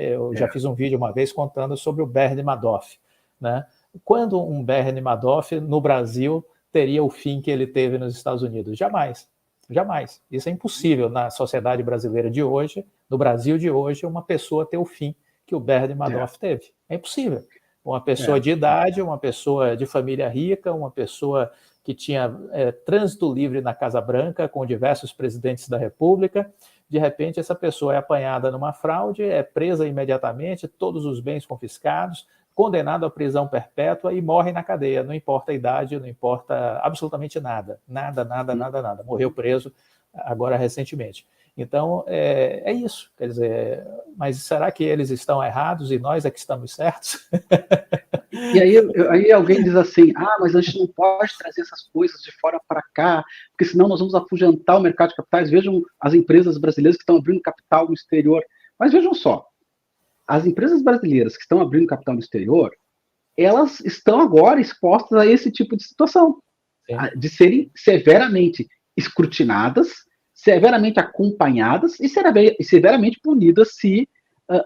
Eu já fiz um vídeo uma vez contando sobre o Bernie Madoff, né? Quando um Bernie Madoff no Brasil teria o fim que ele teve nos Estados Unidos? Jamais, jamais. Isso é impossível na sociedade brasileira de hoje, no Brasil de hoje, uma pessoa ter o fim que o Bernie Madoff teve. É impossível. Uma pessoa de idade, uma pessoa de família rica, uma pessoa que tinha trânsito livre na Casa Branca com diversos presidentes da República. De repente, essa pessoa é apanhada numa fraude, é presa imediatamente, todos os bens confiscados, condenado à prisão perpétua e morre na cadeia. Não importa a idade, não importa absolutamente nada. Nada. Morreu preso agora recentemente. Então, é isso. Quer dizer, mas será que eles estão errados e nós é que estamos certos? E aí alguém diz assim, mas a gente não pode trazer essas coisas de fora para cá, porque senão nós vamos afugentar o mercado de capitais. Vejam as empresas brasileiras que estão abrindo capital no exterior. Mas vejam só, as empresas brasileiras que estão abrindo capital no exterior, elas estão agora expostas a esse tipo de situação, de serem severamente escrutinadas, severamente acompanhadas e severamente punidas se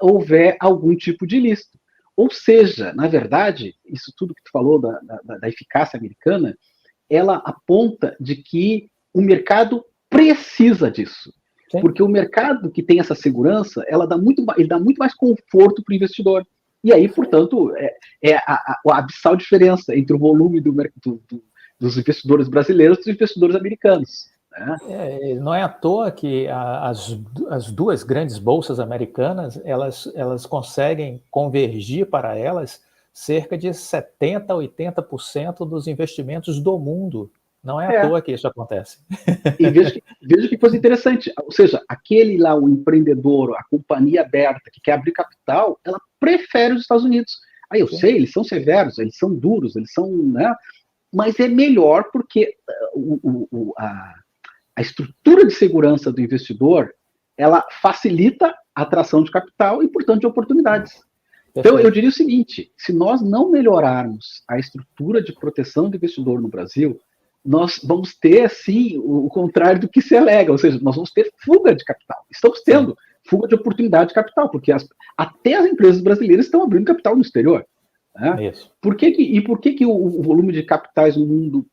houver algum tipo de ilícito. Ou seja, na verdade, isso tudo que tu falou da eficácia americana, ela aponta de que o mercado precisa disso. Sim. Porque o mercado que tem essa segurança, ele dá muito mais conforto para o investidor. E aí, portanto, a abissal diferença entre o volume dos investidores brasileiros e dos investidores americanos. Não é à toa que as duas grandes bolsas americanas, elas conseguem convergir para elas cerca de 70% a 80% dos investimentos do mundo. Não é à toa que isso acontece. E veja que coisa interessante. Ou seja, aquele lá, o empreendedor, a companhia aberta que quer abrir capital, ela prefere os Estados Unidos. Aí eu sei, eles são severos, eles são duros, eles são, né? Mas é melhor porque a estrutura de segurança do investidor, ela facilita a atração de capital e, portanto, de oportunidades. Então, eu diria o seguinte, se nós não melhorarmos a estrutura de proteção do investidor no Brasil, nós vamos ter, sim, o contrário do que se alega, ou seja, nós vamos ter fuga de capital. Estamos tendo fuga de oportunidade de capital, porque até as empresas brasileiras estão abrindo capital no exterior. Né? Por que o volume de capitais no mundo,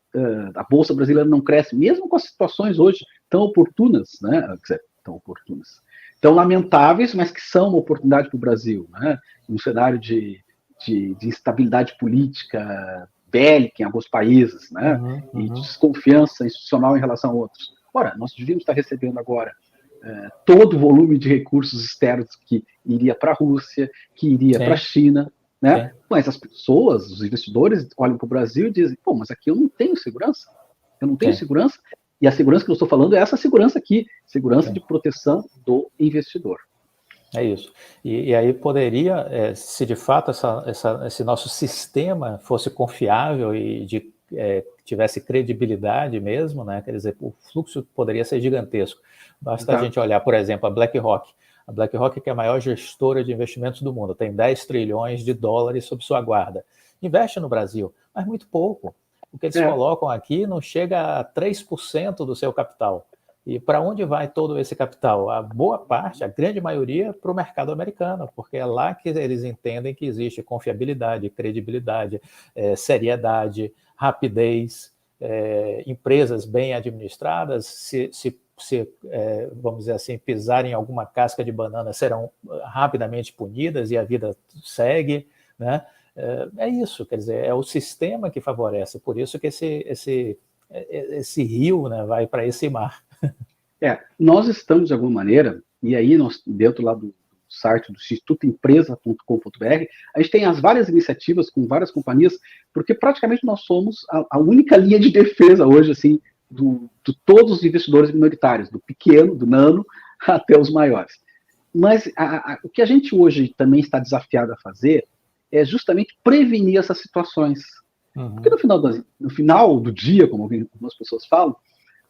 a Bolsa Brasileira não cresce, mesmo com as situações hoje tão oportunas, né? Quer dizer, tão lamentáveis, mas que são uma oportunidade para o Brasil, né? Um cenário de instabilidade política bélica em alguns países, né? E de desconfiança institucional em relação a outros. Ora, nós devíamos estar recebendo agora todo o volume de recursos externos que iria para a Rússia, que iria para a China, né? Mas as pessoas, os investidores, olham para o Brasil e dizem, pô, mas aqui eu não tenho segurança. Eu não tenho segurança. E a segurança que eu estou falando é essa segurança aqui, segurança de proteção do investidor. É isso. E aí poderia, se de fato esse nosso sistema fosse confiável e tivesse credibilidade mesmo, né? Quer dizer, o fluxo poderia ser gigantesco. Basta a gente olhar, por exemplo, a BlackRock. A BlackRock, que é a maior gestora de investimentos do mundo, tem 10 trilhões de dólares sob sua guarda. Investe no Brasil, mas muito pouco. O que eles colocam aqui não chega a 3% do seu capital. E para onde vai todo esse capital? A boa parte, a grande maioria, para o mercado americano, porque é lá que eles entendem que existe confiabilidade, credibilidade, seriedade, rapidez, empresas bem administradas, se vamos dizer assim, pisarem em alguma casca de banana, serão rapidamente punidas e a vida segue, né? É isso, quer dizer, é o sistema que favorece, por isso que esse rio, né, vai para esse mar. Nós estamos, de alguma maneira, e aí nós, dentro lá do site do institutoempresa.com.br. A gente tem as várias iniciativas com várias companhias, porque praticamente nós somos a única linha de defesa hoje, assim, de todos os investidores minoritários, do pequeno, do nano, até os maiores. Mas o que a gente hoje também está desafiado a fazer é justamente prevenir essas situações. Porque no final do dia, como algumas pessoas falam,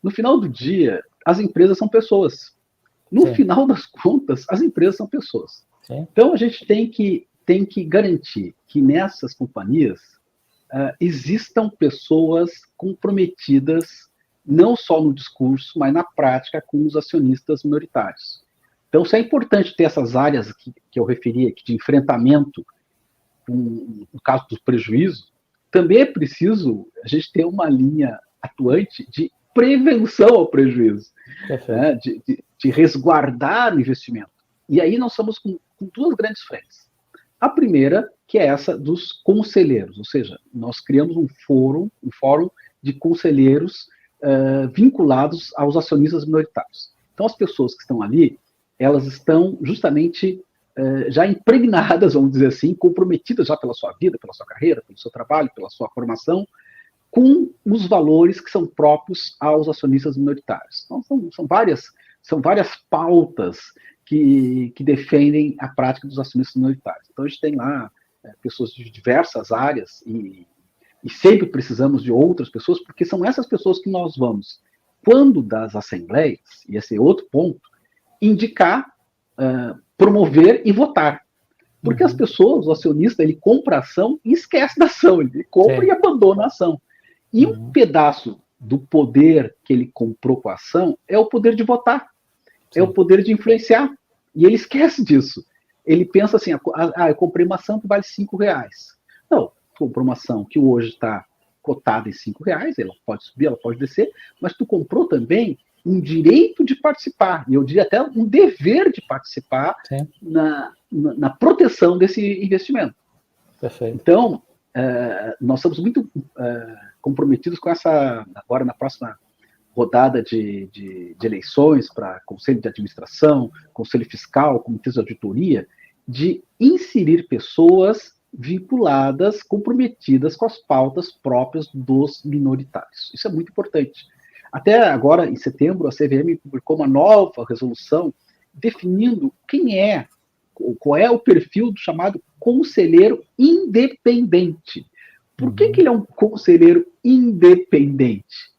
no final do dia, as empresas são pessoas. No final das contas, as empresas são pessoas. Sim. Então, a gente tem que garantir que nessas companhias existam pessoas comprometidas, não só no discurso, mas na prática, com os acionistas minoritários. Então, se é importante ter essas áreas que eu referi aqui de enfrentamento, no caso do prejuízo, também é preciso a gente ter uma linha atuante de prevenção ao prejuízo, né, de resguardar o investimento. E aí nós estamos com duas grandes frentes. A primeira, que é essa dos conselheiros, ou seja, nós criamos um fórum de conselheiros vinculados aos acionistas minoritários. Então, as pessoas que estão ali, elas estão justamente já impregnadas, vamos dizer assim, comprometidas já pela sua vida, pela sua carreira, pelo seu trabalho, pela sua formação, com os valores que são próprios aos acionistas minoritários. Então, são várias pautas que defendem a prática dos acionistas minoritários. Então, a gente tem lá pessoas de diversas áreas e sempre precisamos de outras pessoas, porque são essas pessoas que nós vamos, quando das assembleias, e esse é outro ponto, indicar, promover e votar. Porque as pessoas, o acionista, ele compra a ação e esquece da ação, ele compra e abandona a ação. E um pedaço do poder que ele comprou com a ação é o poder de votar, é o poder de influenciar. E ele esquece disso. Ele pensa assim, eu comprei uma ação que vale R$5. Não, comprou uma ação que hoje está cotada em R$5, ela pode subir, ela pode descer, mas tu comprou também um direito de participar, e eu diria até um dever de participar na proteção desse investimento. Perfeito. Então, nós estamos muito comprometidos com essa, agora na próxima rodada de eleições para Conselho de Administração, Conselho Fiscal, Comitês de Auditoria, de inserir pessoas vinculadas, comprometidas com as pautas próprias dos minoritários. Isso é muito importante. Até agora, em setembro, a CVM publicou uma nova resolução definindo qual é o perfil do chamado conselheiro independente. Por que ele é um conselheiro independente?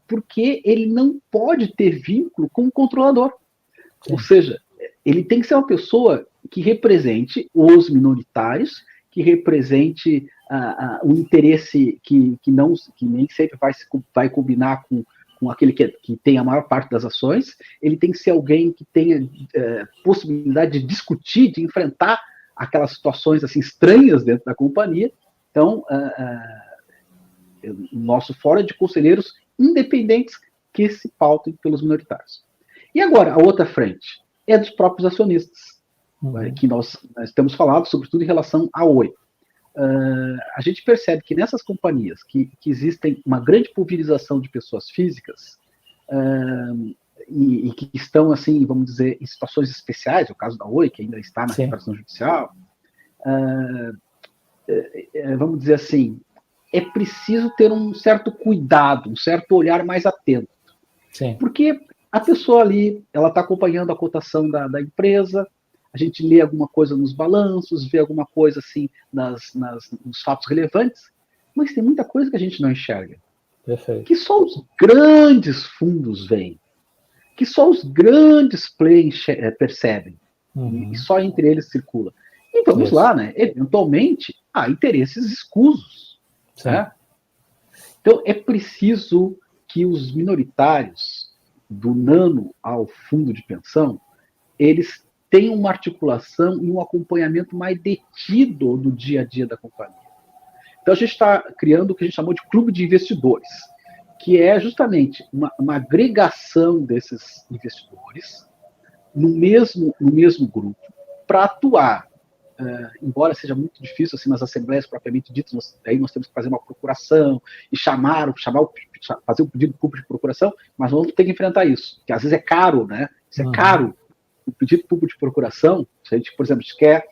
Porque ele não pode ter vínculo com o controlador. Sim. Ou seja, ele tem que ser uma pessoa que represente os minoritários, que represente o interesse que nem sempre vai combinar com aquele que tem a maior parte das ações. Ele tem que ser alguém que tenha possibilidade de discutir, de enfrentar aquelas situações assim estranhas dentro da companhia. Então, o nosso fórum é de conselheiros independentes que se pautem pelos minoritários. E agora, a outra frente é dos próprios acionistas, que nós temos falado, sobretudo em relação à Oi. A gente percebe que nessas companhias que existem uma grande pulverização de pessoas físicas e que estão, assim, vamos dizer, em situações especiais, é o caso da Oi, que ainda está na recuperação judicial, vamos dizer assim, é preciso ter um certo cuidado, um certo olhar mais atento. Sim. Porque a pessoa ali, ela está acompanhando a cotação da empresa, a gente lê alguma coisa nos balanços, vê alguma coisa assim nos fatos relevantes, mas tem muita coisa que a gente não enxerga. Perfeito. Que só os grandes fundos veem, que só os grandes players percebem, e só entre eles circula. E vamos lá, né? Eventualmente, há interesses escusos. Né? Então, é preciso que os minoritários, do nano ao fundo de pensão, eles tenham uma articulação e um acompanhamento mais detido no dia a dia da companhia. Então, a gente está criando o que a gente chamou de clube de investidores, que é justamente uma agregação desses investidores no mesmo grupo para atuar. Embora seja muito difícil assim nas assembleias propriamente ditas, nós temos que fazer uma procuração e fazer o pedido público de procuração, mas vamos ter que enfrentar isso, que às vezes é caro, né? Isso é caro o pedido público de procuração, se a gente, por exemplo, quer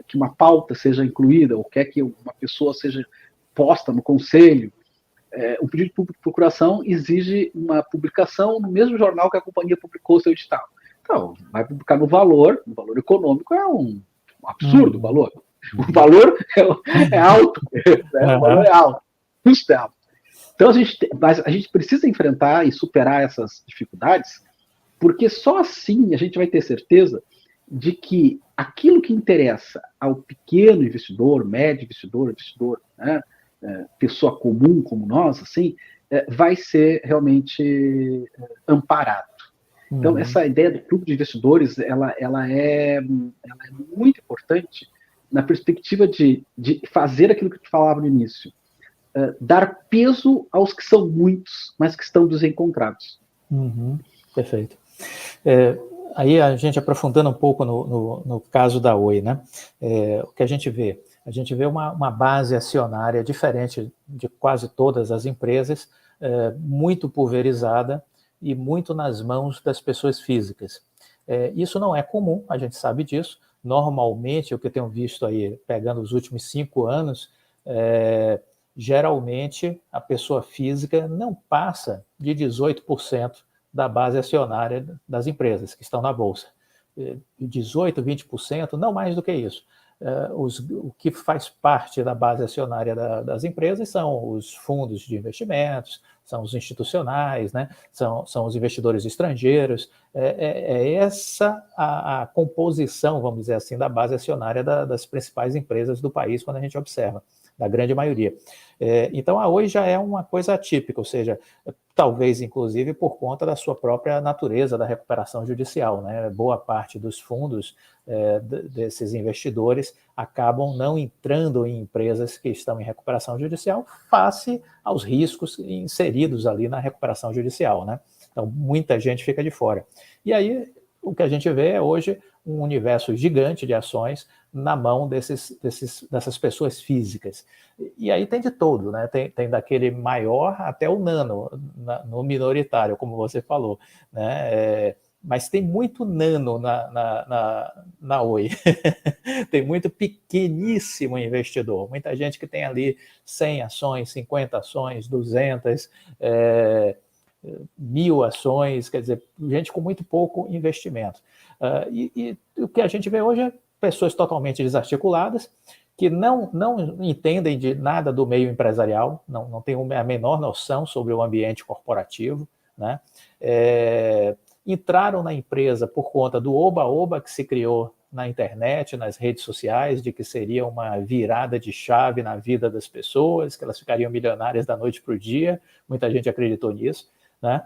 que uma pauta seja incluída, ou quer que uma pessoa seja posta no conselho, o pedido público de procuração exige uma publicação no mesmo jornal que a companhia publicou o seu edital. Então, vai publicar no valor, o valor econômico é um absurdo, o valor. O valor é alto, né? O valor é alto, o custo é alto. Então, mas a gente precisa enfrentar e superar essas dificuldades, porque só assim a gente vai ter certeza de que aquilo que interessa ao pequeno investidor, médio investidor, né, pessoa comum como nós, assim, vai ser realmente amparado. Então, essa ideia do clube de investidores, ela é muito importante na perspectiva de fazer aquilo que tu falava no início, dar peso aos que são muitos, mas que estão desencontrados. Perfeito. Aí a gente aprofundando um pouco no caso da Oi, né? O que a gente vê? A gente vê uma base acionária diferente de quase todas as empresas, muito pulverizada e muito nas mãos das pessoas físicas. Isso não é comum, a gente sabe disso. Normalmente, o que eu tenho visto aí, pegando os últimos 5 anos, geralmente a pessoa física não passa de 18% da base acionária das empresas que estão na Bolsa. 18%, 20%, não mais do que isso. O que faz parte da base acionária das empresas são os fundos de investimentos, são os institucionais, né? são os investidores estrangeiros. Essa a composição, vamos dizer assim, da base acionária das principais empresas do país, quando a gente observa, da grande maioria. Então, a Oi já é uma coisa atípica, ou seja, talvez, inclusive, por conta da sua própria natureza da recuperação judicial, né? Boa parte dos fundos desses investidores acabam não entrando em empresas que estão em recuperação judicial face aos riscos inseridos ali na recuperação judicial, né? Então, muita gente fica de fora. E aí, o que a gente vê é hoje um universo gigante de ações na mão dessas pessoas físicas. E aí tem de todo, né? Tem daquele maior até o nano, no minoritário, como você falou, né? Mas tem muito nano na Oi. Tem muito pequeníssimo investidor. Muita gente que tem ali 100 ações, 50 ações, 200, 1.000 ações, quer dizer, gente com muito pouco investimento. E o que a gente vê hoje é pessoas totalmente desarticuladas, que não entendem de nada do meio empresarial, não têm a menor noção sobre o ambiente corporativo, né? Entraram na empresa por conta do oba-oba que se criou na internet, nas redes sociais, de que seria uma virada de chave na vida das pessoas, que elas ficariam milionárias da noite para o dia. Muita gente acreditou nisso, né?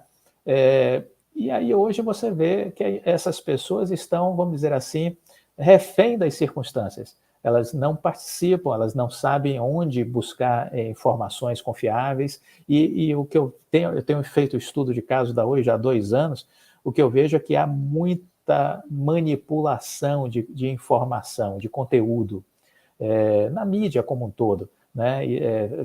E aí hoje você vê que essas pessoas estão, vamos dizer assim, refém das circunstâncias. Elas não participam, elas não sabem onde buscar informações confiáveis. E o que eu tenho feito estudo de caso da Oi já há 2 anos, o que eu vejo é que há muita manipulação de informação, de conteúdo, na mídia como um todo, né?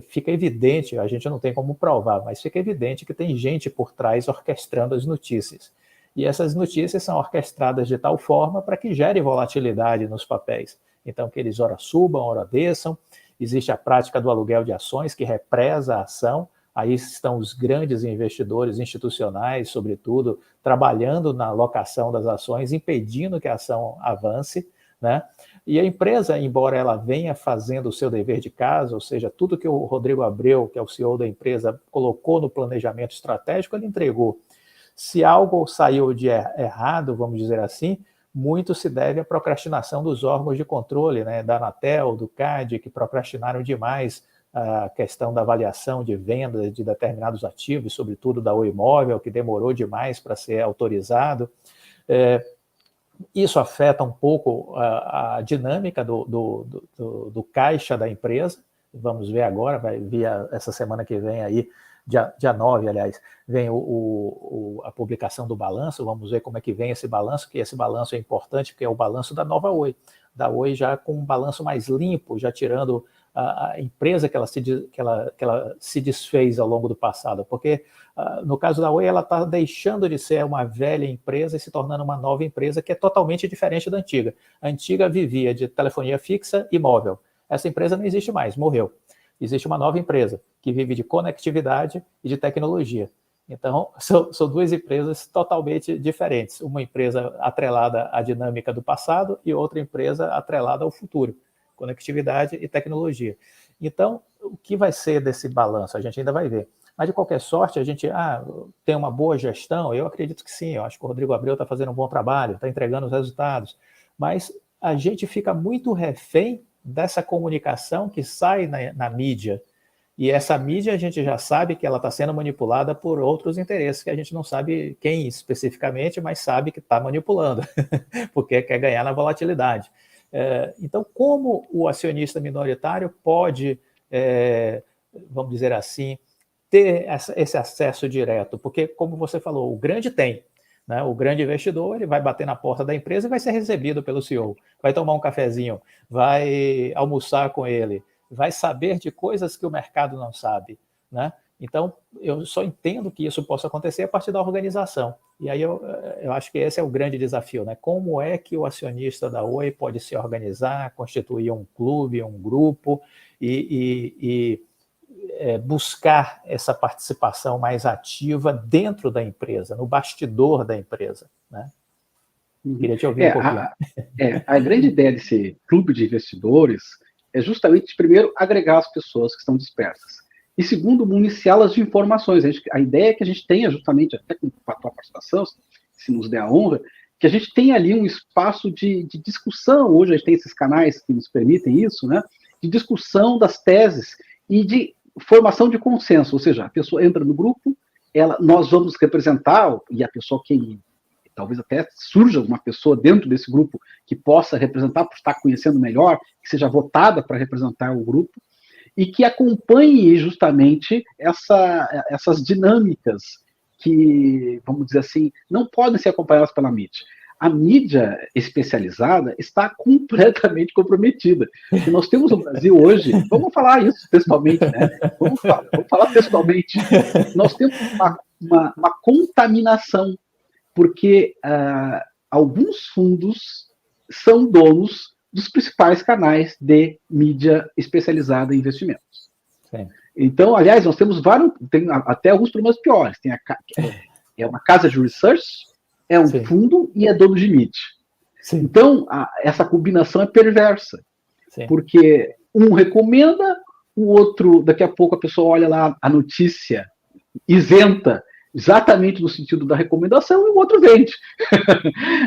Fica evidente, a gente não tem como provar, mas fica evidente que tem gente por trás orquestrando as notícias. E essas notícias são orquestradas de tal forma para que gere volatilidade nos papéis. Então, que eles ora subam, ora desçam. Existe a prática do aluguel de ações, que represa a ação. Aí estão os grandes investidores institucionais, sobretudo, trabalhando na alocação das ações, impedindo que a ação avance, né? E a empresa, embora ela venha fazendo o seu dever de casa, ou seja, tudo que o Rodrigo Abreu, que é o CEO da empresa, colocou no planejamento estratégico, ele entregou. Se algo saiu de errado, vamos dizer assim, muito se deve à procrastinação dos órgãos de controle, né, da Anatel, do CAD, que procrastinaram demais a questão da avaliação de venda de determinados ativos, sobretudo da Oi Imóvel, que demorou demais para ser autorizado. Isso afeta um pouco a dinâmica do caixa da empresa. Vamos ver agora, vai vir essa semana que vem aí, dia 9, aliás, vem a publicação do balanço. Vamos ver como é que vem esse balanço, que esse balanço é importante, porque é o balanço da nova Oi. Da Oi já com um balanço mais limpo, já tirando a empresa que ela se desfez ao longo do passado, porque no caso da Oi, ela está deixando de ser uma velha empresa e se tornando uma nova empresa que é totalmente diferente da antiga. A antiga vivia de telefonia fixa e móvel. Essa empresa não existe mais, morreu. Existe uma nova empresa que vive de conectividade e de tecnologia. Então, são duas empresas totalmente diferentes. Uma empresa atrelada à dinâmica do passado e outra empresa atrelada ao futuro. Conectividade e tecnologia. Então, o que vai ser desse balanço? A gente ainda vai ver. Mas, de qualquer sorte, a gente tem uma boa gestão? Eu acredito que sim. Eu acho que o Rodrigo Abreu está fazendo um bom trabalho, está entregando os resultados. Mas a gente fica muito refém dessa comunicação que sai na mídia. E essa mídia, a gente já sabe que ela está sendo manipulada por outros interesses, que a gente não sabe quem especificamente, mas sabe que está manipulando, porque quer ganhar na volatilidade. Então, como o acionista minoritário pode, vamos dizer assim, ter esse acesso direto? Porque, como você falou, o grande tem, né? O grande investidor, ele vai bater na porta da empresa e vai ser recebido pelo CEO, vai tomar um cafezinho, vai almoçar com ele, vai saber de coisas que o mercado não sabe, né? Então, eu só entendo que isso possa acontecer a partir da organização. E aí eu acho que esse é o grande desafio, né? Como é que o acionista da Oi pode se organizar, constituir um clube, um grupo e buscar essa participação mais ativa dentro da empresa, no bastidor da empresa, né? Queria te ouvir um pouquinho. A grande ideia desse clube de investidores é justamente, primeiro, agregar as pessoas que estão dispersas. E segundo, municiá-las de informações. A ideia é que a gente tenha, justamente, até com a tua participação, se nos der a honra, que a gente tenha ali um espaço de discussão. Hoje a gente tem esses canais que nos permitem isso, né? De discussão das teses e de formação de consenso. Ou seja, a pessoa entra no grupo, nós vamos representar, e a pessoa que talvez até surja uma pessoa dentro desse grupo que possa representar, por estar conhecendo melhor, que seja votada para representar o grupo, e que acompanhe justamente essas dinâmicas que, vamos dizer assim, não podem ser acompanhadas pela mídia. A mídia especializada está completamente comprometida. E nós temos no Brasil hoje, vamos falar isso textualmente, né? Vamos falar textualmente. Nós temos uma contaminação, porque alguns fundos são donos dos principais canais de mídia especializada em investimentos. Sim. Então, aliás, nós temos tem até alguns problemas piores. É uma casa de research, é um Sim. fundo e é dono de mídia. Sim. Então, essa combinação é perversa. Sim. Porque um recomenda, o outro, daqui a pouco a pessoa olha lá a notícia isenta, exatamente no sentido da recomendação, e o outro vende.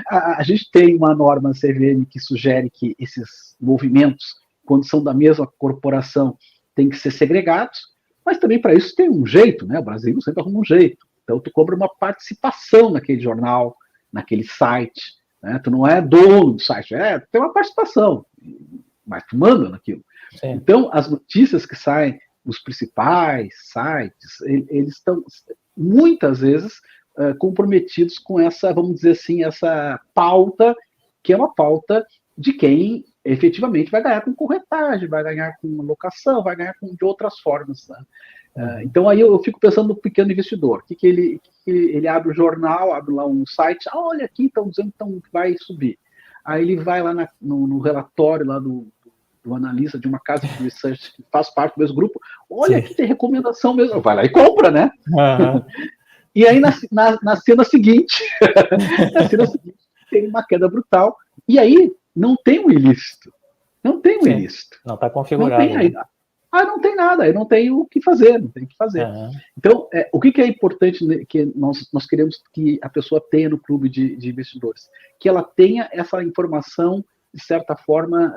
A gente tem uma norma CVM que sugere que esses movimentos, quando são da mesma corporação, têm que ser segregados, mas também para isso tem um jeito, né? O Brasil sempre arruma um jeito. Então, tu cobra uma participação naquele jornal, naquele site, né? Tu não é dono do site, tem uma participação, mas tu manda naquilo. Sim. Então, as notícias que saem nos principais sites, eles estão muitas vezes comprometidos com essa, vamos dizer assim, essa pauta, que é uma pauta de quem efetivamente vai ganhar com corretagem, vai ganhar com locação, vai ganhar de outras formas, né? Então aí eu fico pensando no pequeno investidor, que ele abre o jornal, abre lá um site, olha aqui, estão dizendo que vai subir. Aí ele vai lá no relatório lá do analista de uma casa de research que faz parte do mesmo grupo, olha, Sim. aqui tem recomendação mesmo, vai lá e compra, né? Uhum. E aí na cena seguinte, tem uma queda brutal, e aí não tem um ilícito. Não tem um Sim. ilícito. Não está configurado. Não tem, não tem nada, aí não tem o que fazer, não tem o que fazer. Uhum. Então, o que é importante, né, que nós queremos que a pessoa tenha no clube de investidores? Que ela tenha essa informação, de certa forma,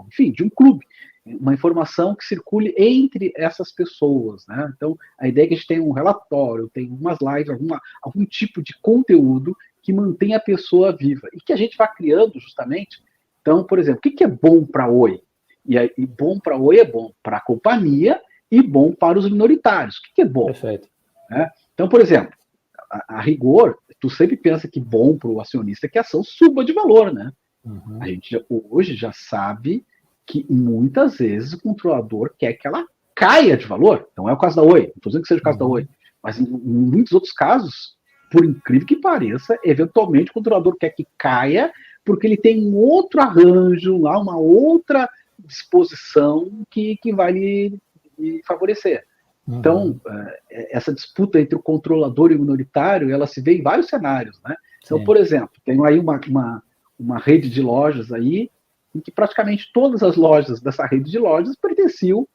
enfim, de um clube. Uma informação que circule entre essas pessoas, né? Então, a ideia é que a gente tenha um relatório, tem umas lives, algum tipo de conteúdo que mantenha a pessoa viva. E que a gente vá criando, justamente. Então, por exemplo, o que é bom para a Oi? E bom para a Oi é bom para a companhia e bom para os minoritários. O que é bom? Perfeito. Então, por exemplo, a rigor, tu sempre pensa que bom para o acionista é que a ação suba de valor, né? Uhum. A gente hoje já sabe que muitas vezes o controlador quer que ela caia de valor. Não é o caso da Oi, não estou dizendo que seja o caso da Oi, mas em muitos outros casos, por incrível que pareça, eventualmente o controlador quer que caia porque ele tem um outro arranjo, lá uma outra disposição que vai lhe favorecer. Então, essa disputa entre o controlador e o minoritário, ela se vê em vários cenários, né? Então, por exemplo, tem aí uma rede de lojas aí, em que praticamente todas as lojas dessa rede de lojas pertenciam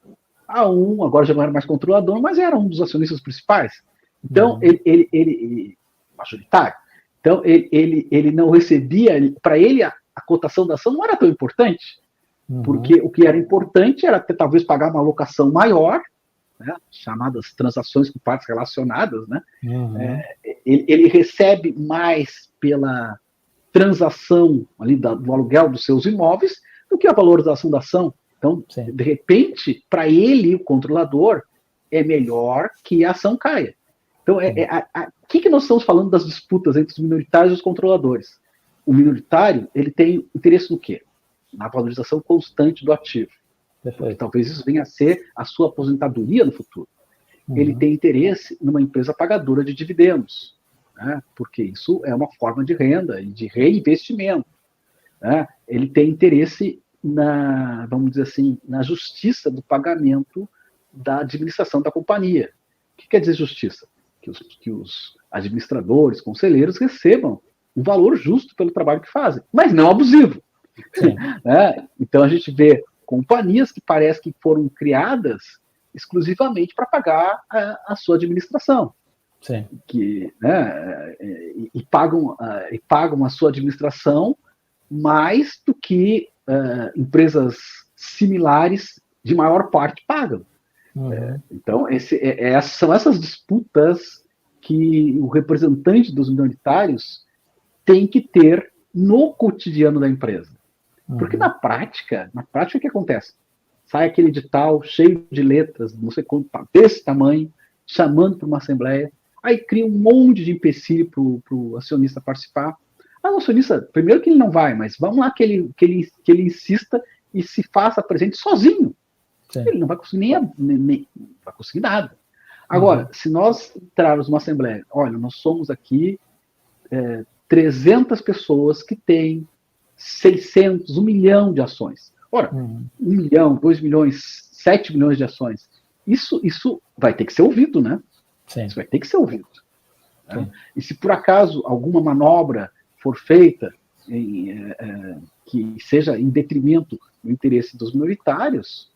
a agora já não era mais controlador, mas era um dos acionistas principais. Então, ele majoritário. Então, ele não recebia, para ele a cotação da ação não era tão importante, porque o que era importante era talvez pagar uma alocação maior, né, chamadas transações com partes relacionadas, né? Ele recebe mais pela transação ali do aluguel dos seus imóveis do que a valorização da ação. Então, de repente, para ele, o controlador, é melhor que a ação caia. Então, o que nós estamos falando das disputas entre os minoritários e os controladores? O minoritário, ele tem interesse no quê? Na valorização constante do ativo. Porque talvez isso venha a ser a sua aposentadoria no futuro. Ele tem interesse numa empresa pagadora de dividendos, né? Porque isso é uma forma de renda e de reinvestimento, né? Ele tem interesse vamos dizer assim, na justiça do pagamento da administração da companhia. O que quer dizer justiça? Que os administradores, conselheiros recebam um valor justo pelo trabalho que fazem, mas não abusivo. Né? Então a gente vê companhias que parece que foram criadas exclusivamente para pagar a sua administração. Né, e pagam a sua administração mais do que empresas similares de maior parte pagam. Então, são essas disputas que o representante dos minoritários tem que ter no cotidiano da empresa. Porque na prática, o que acontece? Sai aquele edital cheio de letras, não sei quanto, desse tamanho, chamando para uma assembleia, aí cria um monte de empecilho para o acionista participar. O acionista, primeiro que ele não vai, mas vamos lá que ele insista e se faça presente sozinho. Ele não vai conseguir nem vai conseguir nada. Agora, se nós entrarmos numa assembleia, olha, nós somos aqui 300 pessoas que têm 600, 1 milhão de ações. Ora, 1 milhão, 2 milhões, 7 milhões de ações. Isso vai ter que ser ouvido, né? Isso vai ter que ser ouvido. Né? E se por acaso alguma manobra for feita que seja em detrimento do interesse dos minoritários,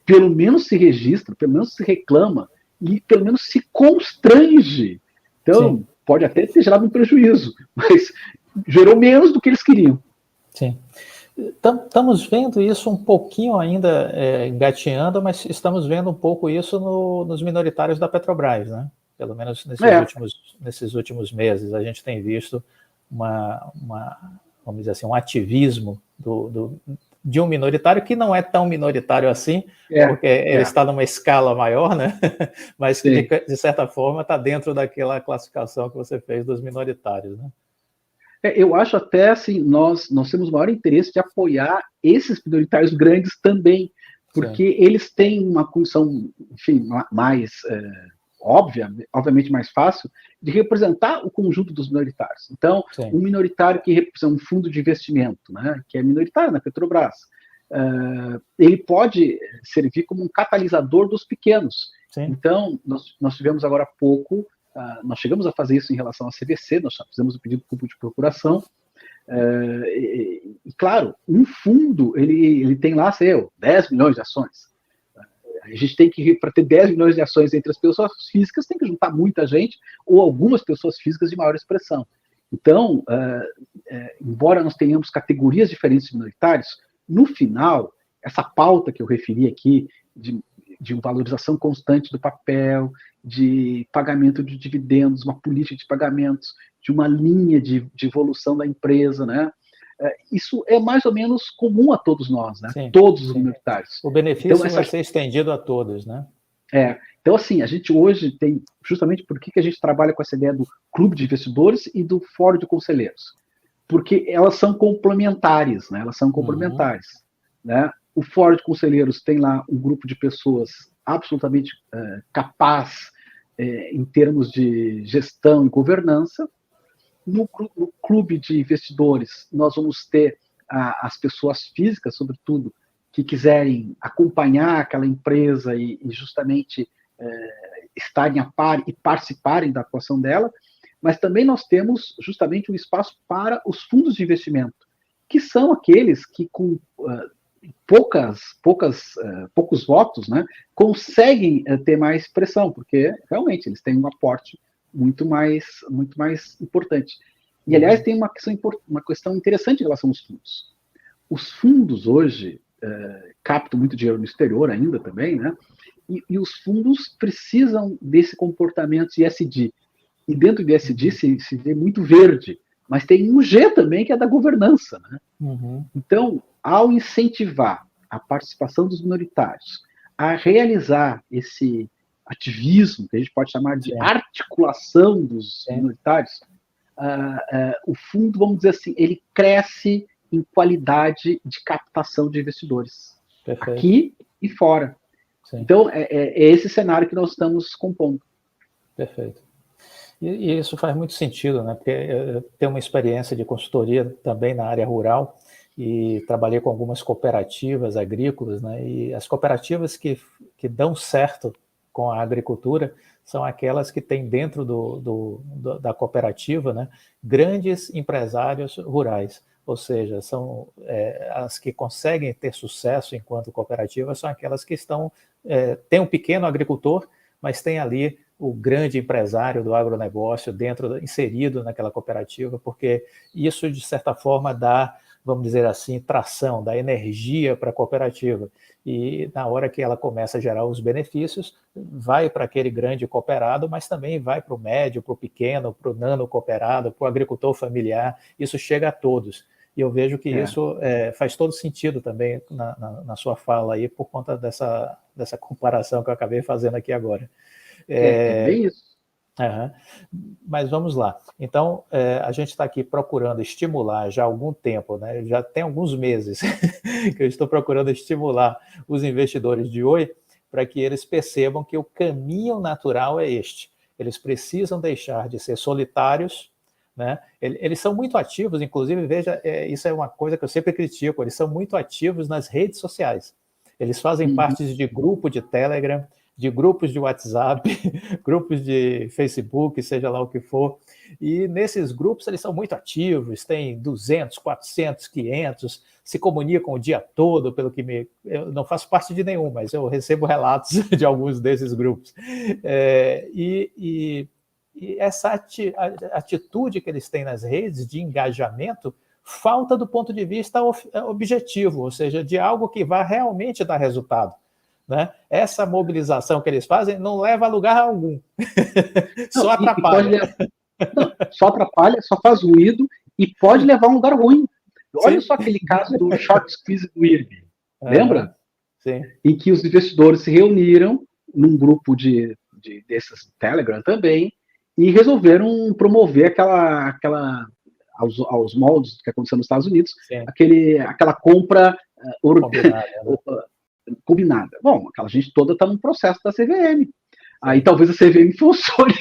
pelo menos se registra, pelo menos se reclama e pelo menos se constrange. Então, pode até ter gerado um prejuízo, mas gerou menos do que eles queriam. Estamos vendo isso um pouquinho ainda engateando, mas estamos vendo um pouco isso nos minoritários da Petrobras, né? Pelo menos nesses últimos meses. A gente tem visto vamos dizer assim, um ativismo de um minoritário que não é tão minoritário assim, porque ele está numa escala maior, né? Mas que, de certa forma, está dentro daquela classificação que você fez dos minoritários, né? Eu acho até assim, nós temos o maior interesse de apoiar esses minoritários grandes também, porque eles têm uma condição, enfim, mais obviamente mais fácil, de representar o conjunto dos minoritários. Então, um minoritário que representa um fundo de investimento, né, que é minoritário na Petrobras, ele pode servir como um catalisador dos pequenos. Então, nós tivemos agora há pouco, nós chegamos a fazer isso em relação à CVC, nós fizemos o pedido público de procuração, e claro, um fundo, ele tem lá, 10 milhões de ações. A gente tem que, para ter 10 milhões de ações entre as pessoas físicas, tem que juntar muita gente, ou algumas pessoas físicas de maior expressão. Então, embora nós tenhamos categorias diferentes de minoritários, no final, essa pauta que eu referi aqui, de uma valorização constante do papel, de pagamento de dividendos, uma política de pagamentos, de uma linha de evolução da empresa, né? Isso é mais ou menos comum a todos nós, né? Todos os minoritários. O benefício vai ser estendido a todos, né? Então, assim, a gente hoje tem, justamente por que a gente trabalha com essa ideia do clube de investidores e do fórum de conselheiros? Porque elas são complementares, né? Elas são complementares. né? O Fórum de Conselheiros tem lá um grupo de pessoas absolutamente capaz em termos de gestão e governança. No clube de investidores, nós vamos ter as pessoas físicas, sobretudo, que quiserem acompanhar aquela empresa e justamente estarem a par e participarem da atuação dela, mas também nós temos justamente um espaço para os fundos de investimento, que são aqueles que com poucos votos, né, conseguem ter mais pressão, porque realmente eles têm um aporte muito mais importante. E, aliás, tem uma questão interessante em relação aos fundos. Os fundos hoje captam muito dinheiro no exterior ainda também, né? E os fundos precisam desse comportamento ESG. E dentro do ESG se vê muito verde, mas tem um G também, que é da governança, né? Então, ao incentivar a participação dos minoritários, a realizar esse ativismo, que a gente pode chamar de articulação dos minoritários, o fundo, vamos dizer assim, ele cresce em qualidade de captação de investidores, aqui e fora. Sim. Então, é esse cenário que nós estamos compondo. Perfeito. E isso faz muito sentido, né? Porque eu tenho uma experiência de consultoria também na área rural e trabalhei com algumas cooperativas agrícolas, né? E as cooperativas que dão certo com a agricultura são aquelas que têm dentro da cooperativa, né, grandes empresários rurais. Ou seja, são as que conseguem ter sucesso enquanto cooperativa, são aquelas que têm um pequeno agricultor, mas tem ali o grande empresário do agronegócio inserido naquela cooperativa, porque isso, de certa forma, dá, vamos dizer assim, tração, dá energia para a cooperativa. E na hora que ela começa a gerar os benefícios, vai para aquele grande cooperado, mas também vai para o médio, para o pequeno, para o nano cooperado, para o agricultor familiar, isso chega a todos. E eu vejo que isso faz todo sentido também na sua fala aí, por conta dessa comparação que eu acabei fazendo aqui agora. É bem isso. Mas vamos lá. Então, a gente está aqui procurando estimular já há algum tempo, né? Já tem alguns meses que eu estou procurando estimular os investidores de Oi para que eles percebam que o caminho natural é este. Eles precisam deixar de ser solitários, né? Eles são muito ativos, inclusive, veja, isso é uma coisa que eu sempre critico, eles são muito ativos nas redes sociais. Eles fazem parte de grupo de Telegram, de grupos de WhatsApp, grupos de Facebook, seja lá o que for. E nesses grupos eles são muito ativos, tem 200, 400, 500, se comunicam o dia todo, eu não faço parte de nenhum, mas eu recebo relatos de alguns desses grupos. E essa atitude que eles têm nas redes de engajamento falta do ponto de vista objetivo, ou seja, de algo que vai realmente dar resultado. Né? Essa mobilização que eles fazem não leva a lugar algum. Só atrapalha. Só atrapalha, só faz ruído e pode levar a um lugar ruim. Olha só aquele caso do short squeeze do IRB. Lembra? Sim. Em que os investidores se reuniram num grupo desses Telegram também e resolveram promover aos moldes que aconteceu nos Estados Unidos, aquela compra combinada. Bom, aquela gente toda está num processo da CVM. Aí talvez a CVM funcione.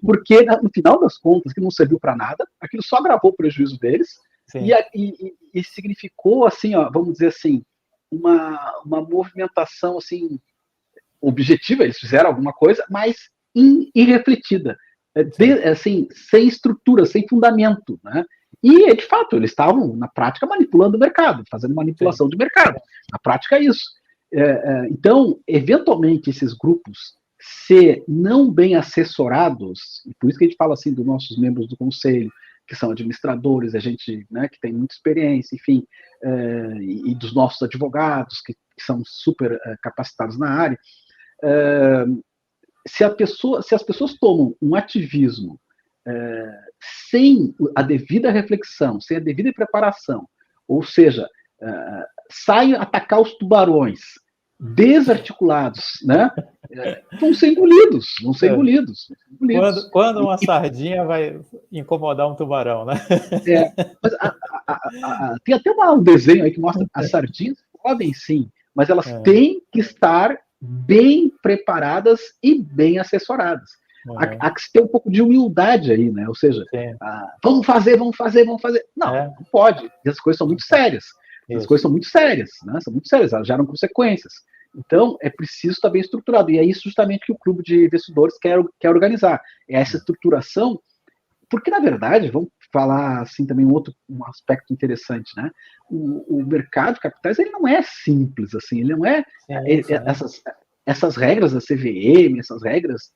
Porque, no final das contas, que não serviu para nada, aquilo só agravou o prejuízo deles e significou, assim, ó, vamos dizer assim, uma movimentação assim, objetiva, eles fizeram alguma coisa, mas irrefletida, assim, sem estrutura, sem fundamento, né? E, de fato, eles estavam, na prática, manipulando o mercado, fazendo manipulação de mercado. Na prática, é isso. Então, eventualmente, esses grupos, se não bem assessorados, e por isso que a gente fala assim dos nossos membros do conselho, que são administradores, a gente, né, que tem muita experiência, enfim, e dos nossos advogados, que são super capacitados na área, se as pessoas tomam um ativismo sem a devida reflexão, sem a devida preparação, ou seja, saem atacar os tubarões desarticulados, né? Vão ser engolidos, vão ser engolidos. Quando uma sardinha vai incomodar um tubarão, né? Mas tem até um desenho aí que mostra as sardinhas podem sim, mas elas têm que estar bem preparadas e bem assessoradas. Há que ter um pouco de humildade aí, né? Ou seja, vamos fazer. Não, não pode. Essas coisas são muito sérias. As coisas são muito sérias, né? São muito sérias, elas geram consequências. Então, é preciso estar bem estruturado. E é isso justamente que o Clube de Investidores quer organizar. É essa estruturação, porque, na verdade, vamos falar assim também um aspecto interessante, né? O mercado de capitais, ele não é simples, assim, ele não é... Essas regras da CVM, essas regras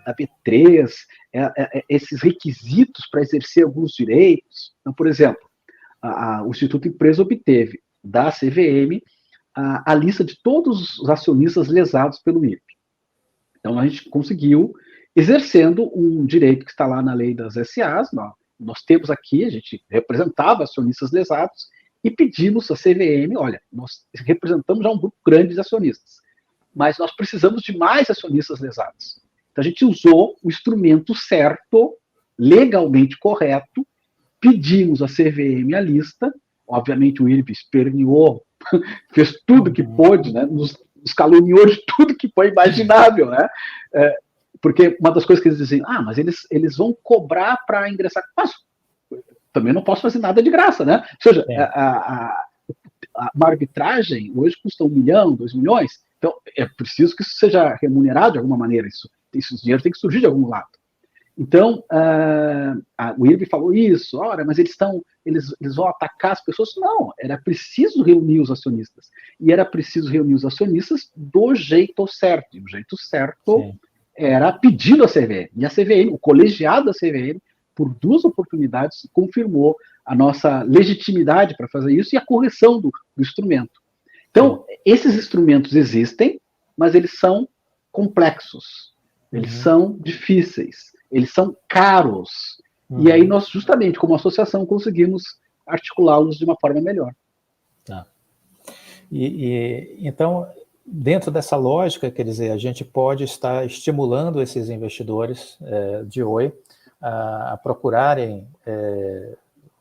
da B3, esses requisitos para exercer alguns direitos. Então, por exemplo, o Instituto Empresa obteve da CVM a lista de todos os acionistas lesados pelo IRB. Então, a gente conseguiu, exercendo um direito que está lá na lei das SAs, nós temos aqui, a gente representava acionistas lesados e pedimos à CVM, olha, nós representamos já um grupo grande de acionistas, mas nós precisamos de mais acionistas lesados. Então, a gente usou o instrumento certo, legalmente correto, pedimos à CVM a lista, obviamente o IRB esperneou, fez tudo que pôde, né, nos caluniou de tudo que foi imaginável, né, porque uma das coisas que eles dizem, mas eles vão cobrar para ingressar, mas também não posso fazer nada de graça, né, ou seja, uma arbitragem hoje custa 1 milhão, 2 milhões, então é preciso que isso seja remunerado de alguma maneira, esse dinheiro tem que surgir de algum lado. Então, o IRB falou isso, mas eles vão atacar as pessoas. Não, era preciso reunir os acionistas. E era preciso reunir os acionistas do jeito certo. E o jeito certo era pedindo a CVM. E a CVM, o colegiado da CVM, por 2 oportunidades, confirmou a nossa legitimidade para fazer isso e a correção do instrumento. Então, esses instrumentos existem, mas eles são complexos. Eles são difíceis. Eles são caros. E aí nós, justamente, como associação, conseguimos articulá-los de uma forma melhor. Tá. Então, dentro dessa lógica, quer dizer, a gente pode estar estimulando esses investidores de Oi a procurarem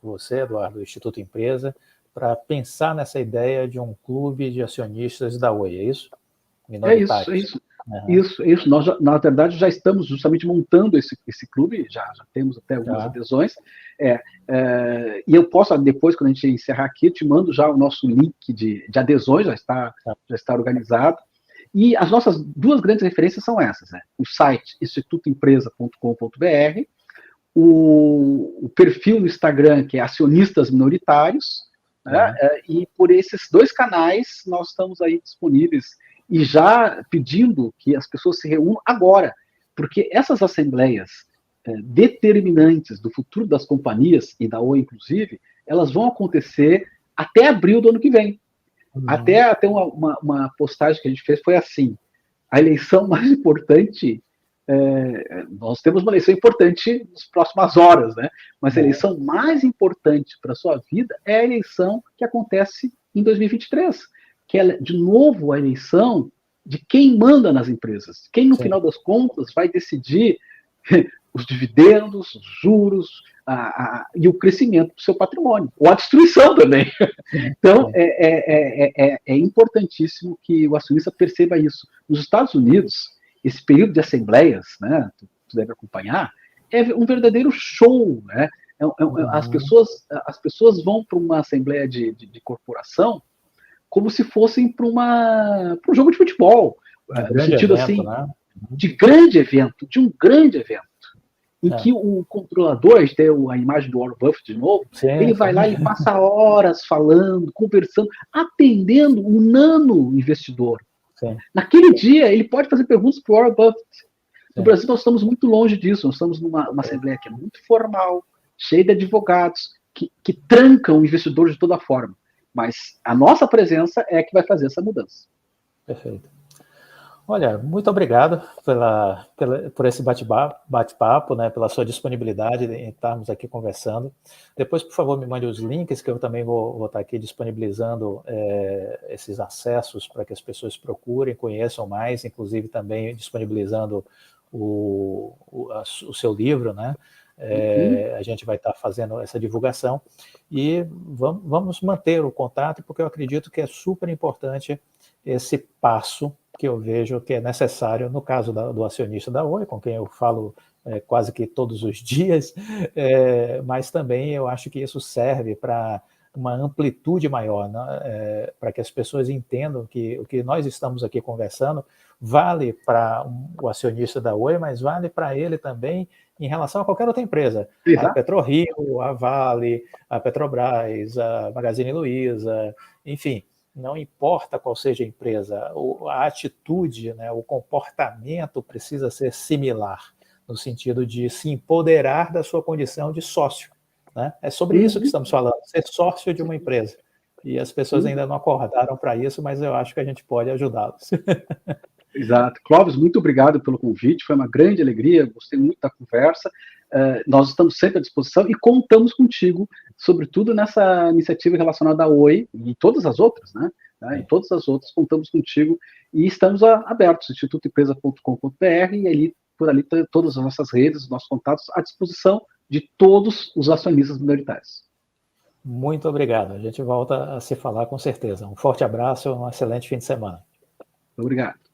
você, Eduardo, do Instituto Empresa, para pensar nessa ideia de um clube de acionistas da Oi, é isso? É isso. Isso. Nós, na verdade, já estamos justamente montando esse clube, já temos até algumas adesões. E eu posso, depois, quando a gente encerrar aqui, eu te mando já o nosso link de adesões, já está organizado. E as nossas 2 grandes referências são essas, né? O site institutoempresa.com.br, o perfil no Instagram, que é Acionistas Minoritários, né? E por esses 2 canais nós estamos aí disponíveis e já pedindo que as pessoas se reúnam agora, porque essas assembleias determinantes do futuro das companhias, e da Oi inclusive, elas vão acontecer até abril do ano que vem. Até uma postagem que a gente fez foi assim, a eleição mais importante, nós temos uma eleição importante nas próximas horas, né? Mas a eleição mais importante para a sua vida é a eleição que acontece em 2023, que é, de novo, a eleição de quem manda nas empresas. Quem, no final das contas, vai decidir os dividendos, os juros e o crescimento do seu patrimônio. Ou a destruição também. Então, é importantíssimo que o acionista perceba isso. Nos Estados Unidos, esse período de assembleias, né, tu deve acompanhar, é um verdadeiro show, né? As pessoas vão para uma assembleia de corporação como se fossem para um jogo de futebol, no sentido evento, assim, né? De um grande evento, em que o controlador, a gente tem a imagem do Warren Buffett de novo, ele vai lá e passa horas falando, conversando, atendendo o nano investidor. Naquele dia, ele pode fazer perguntas para o Warren Buffett. No Brasil, nós estamos muito longe disso, nós estamos numa assembleia que é muito formal, cheia de advogados, que trancam o investidor de toda forma. Mas a nossa presença é que vai fazer essa mudança. Perfeito. Olha, muito obrigado por esse bate-papo, né, pela sua disponibilidade em estarmos aqui conversando. Depois, por favor, me mande os links, que eu também vou estar aqui disponibilizando esses acessos para que as pessoas procurem, conheçam mais, inclusive também disponibilizando o seu livro, né? A gente vai estar fazendo essa divulgação e vamos manter o contato, porque eu acredito que é super importante esse passo que eu vejo que é necessário no caso do acionista da Oi, com quem eu falo quase que todos os dias, mas também eu acho que isso serve para uma amplitude maior, né? Para que as pessoas entendam que o que nós estamos aqui conversando vale para o acionista da Oi, mas vale para ele também em relação a qualquer outra empresa, a Exato. PetroRio, a Vale, a Petrobras, a Magazine Luiza, enfim, não importa qual seja a empresa, a atitude, né, o comportamento precisa ser similar, no sentido de se empoderar da sua condição de sócio. Né? É sobre isso que estamos falando, ser sócio de uma empresa. E as pessoas ainda não acordaram para isso, mas eu acho que a gente pode ajudá-los. Exato. Clóvis, muito obrigado pelo convite, foi uma grande alegria, gostei muito da conversa. Nós estamos sempre à disposição e contamos contigo, sobretudo nessa iniciativa relacionada à Oi e todas as outras, né? Em todas as outras, contamos contigo e estamos abertos, institutoempresa.com.br, e ali, por ali, todas as nossas redes, os nossos contatos à disposição de todos os acionistas minoritários. Muito obrigado. A gente volta a se falar com certeza. Um forte abraço e um excelente fim de semana. Obrigado.